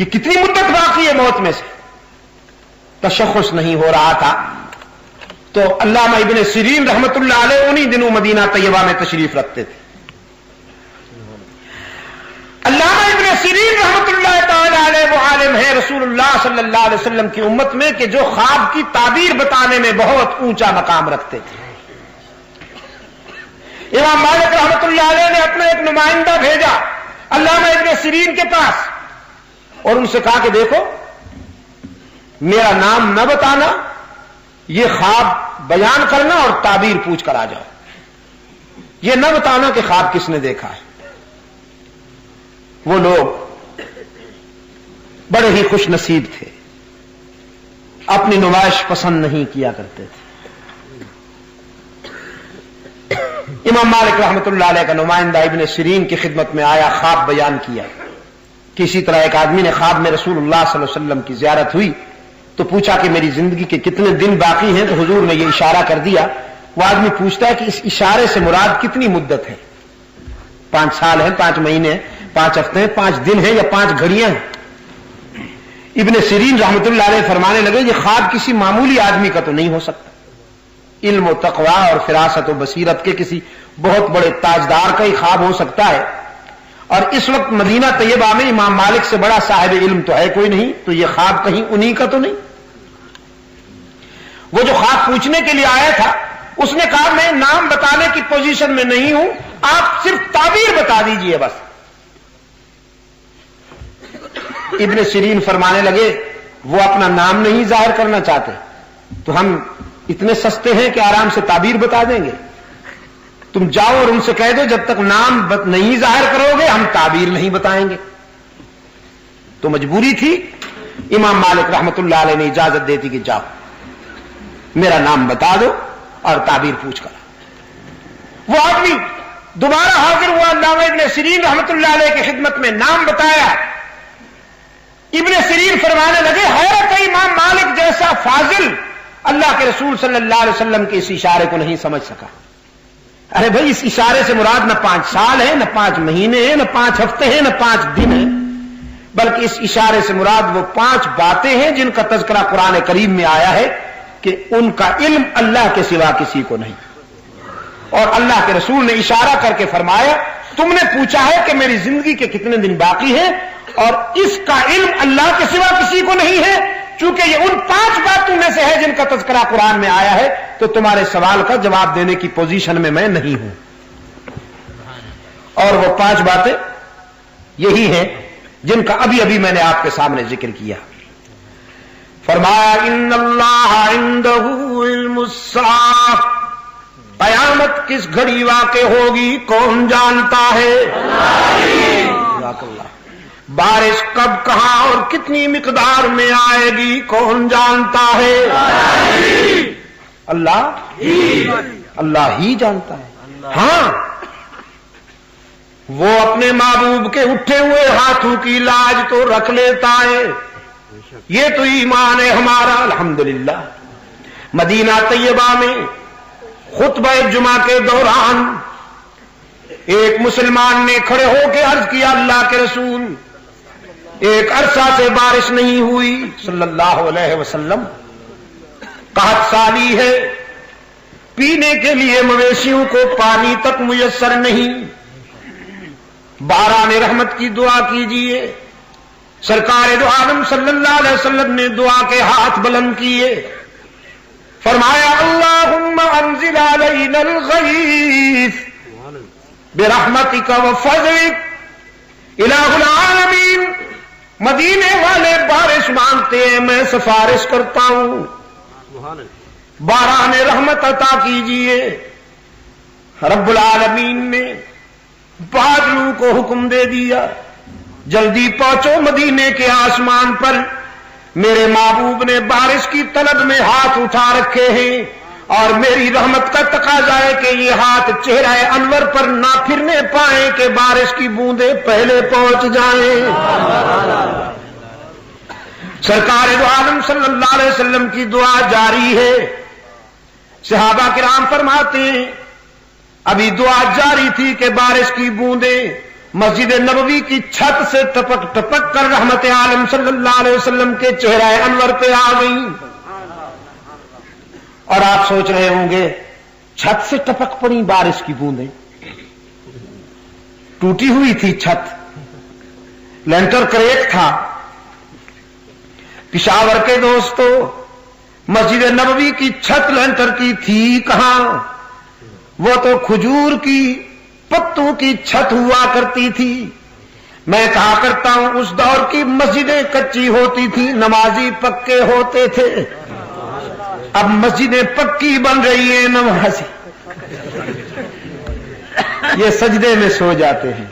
یہ کتنی مدت باقی ہے موت میں سے؟ تشخص نہیں ہو رہا تھا. تو علامہ ابن سیرین رحمت اللہ علیہ انہی دنوں مدینہ طیبہ میں تشریف رکھتے تھے. علامہ ابن سیرین رحمت اللہ تعالی علیہ وہ عالم ہے رسول اللہ صلی اللہ علیہ وسلم کی امت میں کہ جو خواب کی تعبیر بتانے میں بہت اونچا مقام رکھتے تھے. امام مالک رحمت اللہ علیہ نے اپنا ایک نمائندہ بھیجا علامہ ابن سیرین کے پاس اور ان سے کہا کہ دیکھو میرا نام نہ بتانا، یہ خواب بیان کرنا اور تعبیر پوچھ کر آ جاؤ. یہ نہ بتانا کہ خواب کس نے دیکھا ہے. وہ لوگ بڑے ہی خوش نصیب تھے، اپنی نمائش پسند نہیں کیا کرتے تھے. امام مالک رحمت اللہ علیہ کا نمائندہ ابن سیرین کی خدمت میں آیا، خواب بیان کیا. کسی طرح ایک آدمی نے خواب میں رسول اللہ صلی اللہ علیہ وسلم کی زیارت ہوئی تو پوچھا کہ میری زندگی کے کتنے دن باقی ہیں؟ تو حضور نے یہ اشارہ کر دیا. وہ آدمی پوچھتا ہے کہ اس اشارے سے مراد کتنی مدت ہے؟ 5 سال ہے، 5 مہینے ہیں، 5 ہفتے ہیں، 5 دن ہیں یا 5 گھڑیاں ہیں؟ ابن سیرین رحمت اللہ علیہ فرمانے لگے یہ خواب کسی معمولی آدمی کا تو نہیں ہو سکتا. علم و تقوی اور فراست و بصیرت کے کسی بہت بڑے تاجدار کا ہی خواب ہو سکتا ہے. اور اس وقت مدینہ طیبہ میں امام مالک سے بڑا صاحب علم تو ہے کوئی نہیں، تو یہ خواب کہیں انہی کا تو نہیں. وہ جو خواب پوچھنے کے لیے آیا تھا اس نے کہا میں نام بتانے کی پوزیشن میں نہیں ہوں، آپ صرف تعبیر بتا دیجئے بس. ابن سیرین فرمانے لگے وہ اپنا نام نہیں ظاہر کرنا چاہتے تو ہم اتنے سستے ہیں کہ آرام سے تعبیر بتا دیں گے. تم جاؤ اور ان سے کہہ دو جب تک نام نہیں ظاہر کرو گے ہم تعبیر نہیں بتائیں گے. تو مجبوری تھی. امام مالک رحمت اللہ علیہ نے اجازت دیتی کہ جاؤ میرا نام بتا دو اور تعبیر پوچھ کر. وہ آدمی دوبارہ حاضر ہوا علامہ ابن سیرین رحمت اللہ علیہ کی خدمت میں، نام بتایا. ابن سیرین فرمانے لگے حیرت ہے امام مالک جیسا فاضل اللہ کے رسول صلی اللہ علیہ وسلم کے اس اشارے کو نہیں سمجھ سکا. ارے بھائی اس اشارے سے مراد نہ 5 سال ہے، نہ 5 مہینے ہیں، نہ 5 ہفتے ہیں، نہ 5 دن ہیں، بلکہ اس اشارے سے مراد وہ 5 باتیں ہیں جن کا تذکرہ قرآن کریم میں آیا ہے کہ ان کا علم اللہ کے سوا کسی کو نہیں. اور اللہ کے رسول نے اشارہ کر کے فرمایا تم نے پوچھا ہے کہ میری زندگی کے کتنے دن باقی ہیں اور اس کا علم اللہ کے سوا کسی کو نہیں ہے. چونکہ یہ ان 5 باتوں میں سے ہے جن کا تذکرہ قرآن میں آیا ہے تو تمہارے سوال کا جواب دینے کی پوزیشن میں نہیں ہوں. اور وہ 5 باتیں یہی ہیں جن کا ابھی ابھی میں نے آپ کے سامنے ذکر کیا. فرمایا ان اللہ عندہ علم الساعہ، قیامت کس گھڑی واقع ہوگی کون جانتا ہے؟ اللہ. بارش کب کہاں اور کتنی مقدار میں آئے گی کون جانتا ہے؟ اللہ ہی جانتا ہے. ہاں وہ اپنے محبوب کے اٹھے ہوئے ہاتھوں کی لاج تو رکھ لیتا ہے. یہ تو ایمان ہے ہمارا الحمدللہ. مدینہ طیبہ میں خطبہ جمعہ کے دوران ایک مسلمان نے کھڑے ہو کے عرض کیا اللہ کے رسول ایک عرصہ سے بارش نہیں ہوئی صلی اللہ علیہ وسلم، قحط سالی ہے، پینے کے لیے مویشیوں کو پانی تک میسر نہیں، باران رحمت کی دعا کیجئے. سرکار دو عالم صلی اللہ علیہ وسلم نے دعا کے ہاتھ بلند کیے، فرمایا اللہم انزل علینا الغیث برحمتک وفضلک الہ العالمین. مدینے والے بارش مانگتے ہیں، میں سفارش کرتا ہوں باران رحمت عطا کیجئے. رب العالمین نے بادلوں کو حکم دے دیا جلدی پہنچو مدینے کے آسمان پر. میرے محبوب نے بارش کی طلب میں ہاتھ اٹھا رکھے ہیں اور میری رحمت کا تقاضا ہے کہ یہ ہاتھ چہرہ انور پر نہ پھرنے پائیں کہ بارش کی بوندیں پہلے پہنچ جائیں. سرکار دو عالم صلی اللہ علیہ وسلم کی دعا جاری ہے. صحابہ کرام فرماتے ہیں ابھی دعا جاری تھی کہ بارش کی بوندیں مسجد نبوی کی چھت سے ٹپک ٹپک کر رحمت عالم صلی اللہ علیہ وسلم کے چہرہ انور پہ آ گئی. اور آپ سوچ رہے ہوں گے چھت سے ٹپک پڑی بارش کی بوندیں. ٹوٹی ہوئی تھی چھت, لینٹر کریک تھا. پشاور کے دوستو, مسجد نبوی کی چھت لینٹر کی تھی کہاں؟ وہ تو کھجور کی پتوں کی چھت ہوا کرتی تھی. میں کہا کرتا ہوں اس دور کی مسجدیں کچی ہوتی تھی, نمازی پکے ہوتے تھے. اب مسجدیں پکی بن رہی ہیں, نمازی یہ سجدے میں سو جاتے ہیں.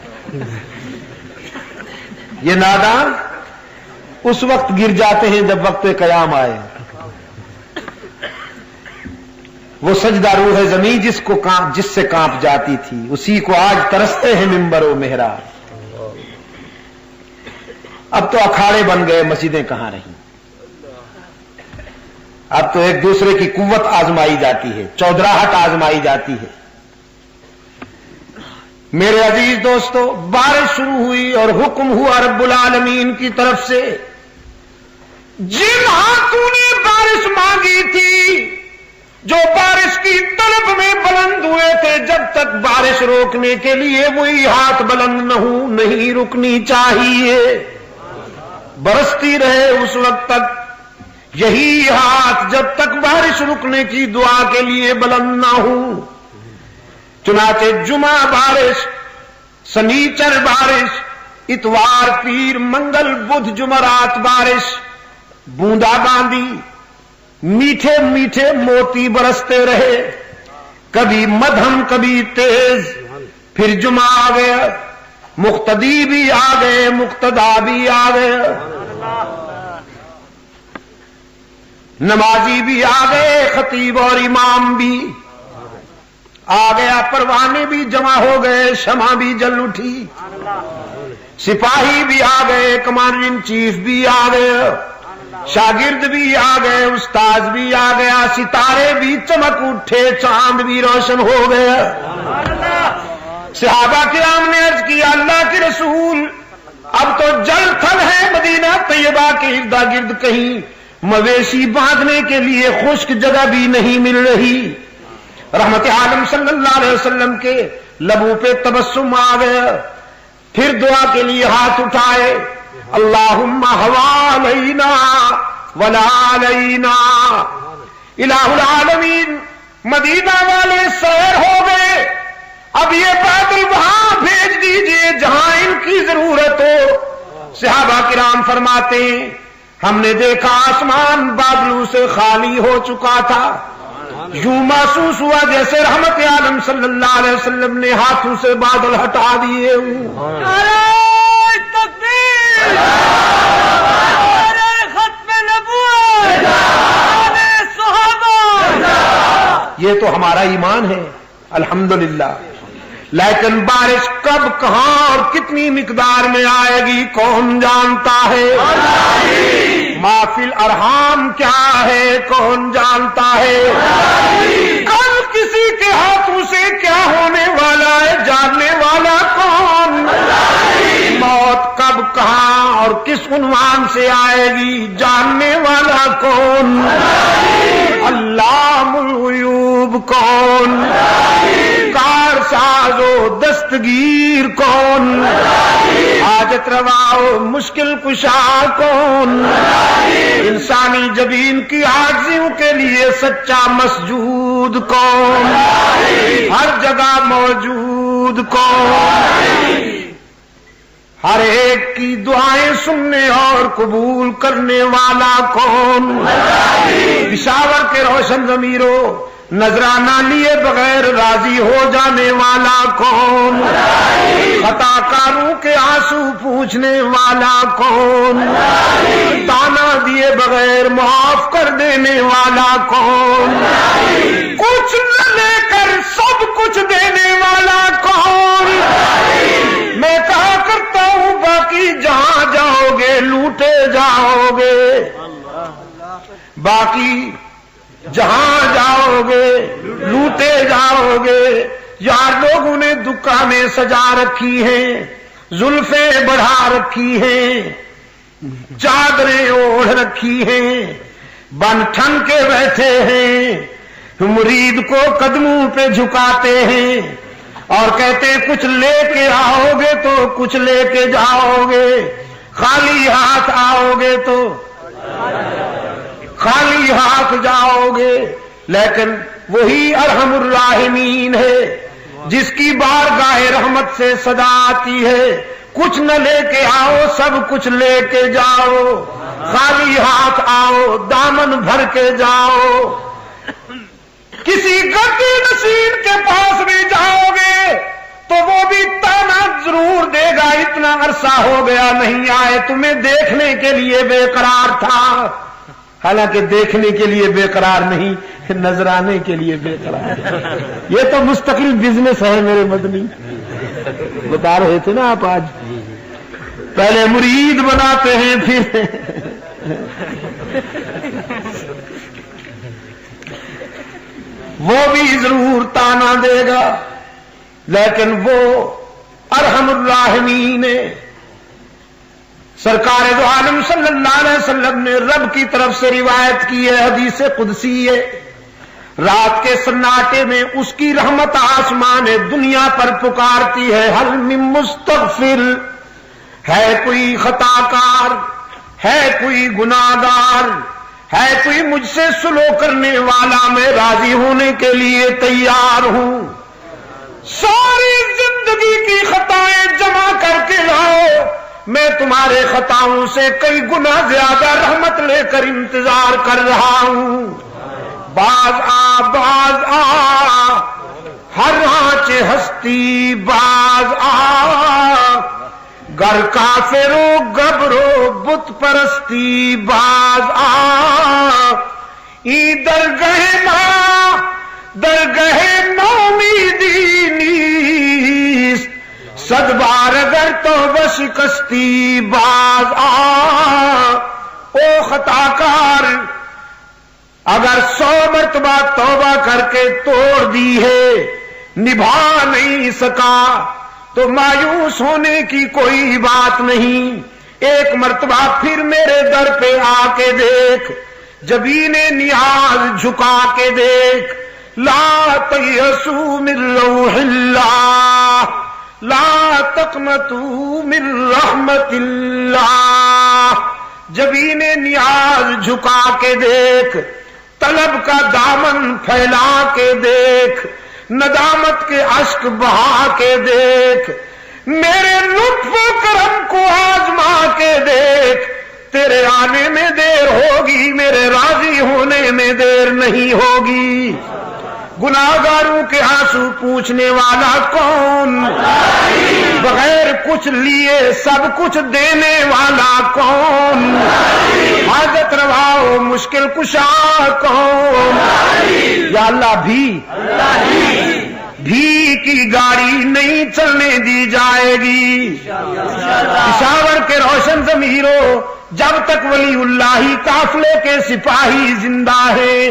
یہ نادان اس وقت گر جاتے ہیں جب وقت قیام آئے. وہ سجدہ روح زمین جس سے کانپ جاتی تھی, اسی کو آج ترستے ہیں ممبر و محراب. اب تو اکھاڑے بن گئے, مسجدیں کہاں رہیں. اب تو ایک دوسرے کی قوت آزمائی جاتی ہے, چودراہٹ آزمائی جاتی ہے. میرے عزیز دوستو, بارش شروع ہوئی اور حکم ہوا رب العالمین کی طرف سے, جن ہاتھوں نے بارش مانگی تھی, جو بارش کی طلب میں بلند ہوئے تھے, جب تک بارش روکنے کے لیے وہی ہاتھ بلند نہ ہو, نہیں رکنی چاہیے, برستی رہے اس وقت تک. یہی ہاتھ جب تک بارش رکنے کی دعا کے لیے بلند نہ ہو. چنانچہ جمعہ بارش, سنیچر بارش, اتوار پیر منگل بدھ جمعرات بارش, بوندا باندی, میٹھے میٹھے موتی برستے رہے, کبھی مدھم کبھی تیز. پھر جمعہ آ گیا, مقتدی بھی آ گئے, مقتدا بھی آ گئے, نمازی بھی آ گئے, خطیب اور امام بھی آ گیا, پروانے بھی جمع ہو گئے, شمع بھی جل اٹھی, سپاہی بھی آ گئے, کمانڈر ان چیف بھی آ گئے, شاگرد بھی آ گئے, استاد بھی آ گیا, ستارے بھی چمک اٹھے, چاند بھی روشن ہو گیا. صحابہ کرام نے عرض کیا اللہ کے رسول, اب تو جل تھل ہے مدینہ طیبہ کے ارد گرد, کہیں مویشی باندھنے کے لیے خشک جگہ بھی نہیں مل رہی. رحمت عالم صلی اللہ علیہ وسلم کے لبوں پہ تبسم آ گیا. پھر دعا کے لیے ہاتھ اٹھائے, اللہم حوالینا ولا علینا. الہ العالمین, مدینہ والے سیر ہو گئے, اب یہ بادل وہاں بھیج دیجئے جہاں ان کی ضرورت ہو. صحابہ کرام فرماتے ہیں ہم نے دیکھا آسمان بادلوں سے خالی ہو چکا تھا, یوں محسوس ہوا جیسے رحمت عالم صلی اللہ علیہ وسلم نے ہاتھوں سے بادل ہٹا دیے ہوں. نعرہ تکبیر, نعرہ ختم نبوت, نعرہ صحابہ. یہ تو ہمارا ایمان ہے الحمدللہ. لیکن بارش کب کہاں اور کتنی مقدار میں آئے گی کون جانتا ہے. ما فی الارحام کیا ہے کون جانتا ہے. کل کسی کے ہاتھوں سے کیا ہونے والا ہے جاننے والا کون. موت کب کہاں اور کس عنوان سے آئے گی جاننے والا کون. علام الغیوب کون, کار ساز و دستگیر کون, حاجت روا و مشکل کشا کون, انسانی جبین کی عاجزیوں کے لیے سچا مسجود کون, ہر جگہ موجود کون, ہر ایک کی دعائیں سننے اور قبول کرنے والا کون. پشاور کے روشن ضمیروں, نذرانہ لیے بغیر راضی ہو جانے والا کون. خطا کاروں کے آنسو پوچھنے والا کون. تانا دیے بغیر معاف کر دینے والا کون. کچھ نہ لے کر سب کچھ دینے والا کون. میں کہا کرتا ہوں باقی جہاں جاؤ گے لوٹے جاؤ گے, باقی جہاں جاؤ گے لوٹے جاؤ گے. یار لوگوں نے دکانیں سجا رکھی ہیں, زلفیں بڑھا رکھی ہیں، چادریں اوڑھ رکھی ہیں، بن ٹھن کے بیٹھے ہیں، مرید کو قدموں پہ جھکاتے ہیں اور کہتے ہیں کچھ لے کے آؤ گے تو کچھ لے کے جاؤ گے، خالی ہاتھ آؤ گے تو خالی ہاتھ جاؤ گے۔ لیکن وہی ارحم الراحمین ہے جس کی بارگاہ رحمت سے صدا آتی ہے، کچھ نہ لے کے آؤ سب کچھ لے کے جاؤ، خالی ہاتھ آؤ دامن بھر کے جاؤ۔ کسی گدی نشین کے پاس بھی جاؤ گے تو وہ بھی تانا ضرور دے گا، اتنا عرصہ ہو گیا نہیں آئے، تمہیں دیکھنے کے لیے بے قرار تھا۔ حالانکہ دیکھنے کے لیے بے قرار نہیں، نظرانے کے لیے بے قرار۔ یہ تو مستقل بزنس ہے میرے مدنی، بتا رہے تھے نا آپ آج، پہلے مرید بناتے ہیں پھر وہ بھی ضرور تانا دے گا، لیکن وہ ارحم الراحمین ہے۔ سرکار دو عالم صلی اللہ علیہ وسلم نے رب کی طرف سے روایت کی ہے، حدیث قدسی ہے، رات کے سناٹے میں اس کی رحمت آسمان دنیا پر پکارتی ہے، حل من مستغفر، ہے کوئی خطا کار، ہے کوئی گناہگار، ہے کوئی مجھ سے سلو کرنے والا، میں راضی ہونے کے لیے تیار ہوں۔ ساری زندگی کی خطائیں جمع کر کے لاؤ، میں تمہارے خطاؤں سے کئی گنا زیادہ رحمت لے کر انتظار کر رہا ہوں۔ باز آ ہر آنچ ہستی باز آ، گر کافرو گبرو بت پرستی باز آ، ای درگہ نومیدی نیست، صد بار اگر توبہ شکستی باز آ۔ او خطا کار، اگر 100 مرتبہ توبہ کر کے توڑ دی ہے، نبھا نہیں سکا تو مایوس ہونے کی کوئی بات نہیں، ایک مرتبہ پھر میرے در پہ آ کے دیکھ، جبین نیاز جھکا کے دیکھ، لا تیأسوا من روح اللہ، لا تقنطوا من رحمت اللہ، جبین نیاز جھکا کے دیکھ، طلب کا دامن پھیلا کے دیکھ، ندامت کے اشک بہا کے دیکھ، میرے لطف و کرم کو آزما کے دیکھ، تیرے آنے میں دیر ہوگی، میرے راضی ہونے میں دیر نہیں ہوگی۔ گناہگاروں کے آنسو پوچھنے والا کون؟ بغیر کچھ لیے سب کچھ دینے والا کون؟ حاجت روا و مشکل کشا کون؟ یا اللہ بھی کی گاڑی نہیں چلنے دی جائے گی۔ پشاور کے روشن ضمیروں، جب تک ولی اللہ قافلے کے سپاہی زندہ ہیں،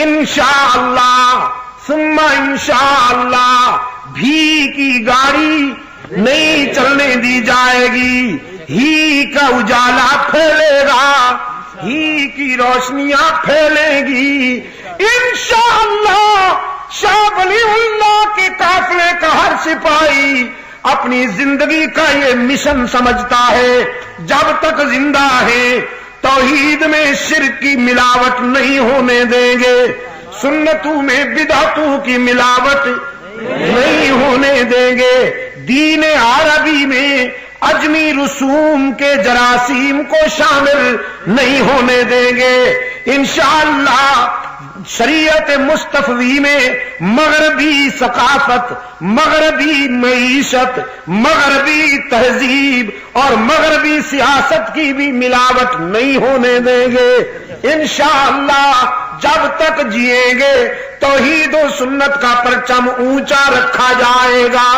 انشاءاللہ ثم انشاءاللہ بھی کی گاڑی نہیں چلنے دی جائے گی، ہی کا اجالا پھیلے گا، ہی کی روشنیاں پھیلیں گی انشاءاللہ۔ شاہ ولی اللہ کے قافلے کا ہر سپاہی اپنی زندگی کا یہ مشن سمجھتا ہے، جب تک زندہ ہے توحید میں شرک کی ملاوٹ نہیں ہونے دیں گے، سنتوں میں بدعتوں کی ملاوٹ نہیں ہونے دیں گے، دین عربی میں عجمی رسوم کے جراثیم کو شامل نہیں ہونے دیں گے انشاءاللہ۔ شریعت مصطفی میں مغربی ثقافت، مغربی معیشت، مغربی تہذیب اور مغربی سیاست کی بھی ملاوٹ نہیں ہونے دیں گے انشاءاللہ۔ جب تک جئیں گے توحید و سنت کا پرچم اونچا رکھا جائے گا،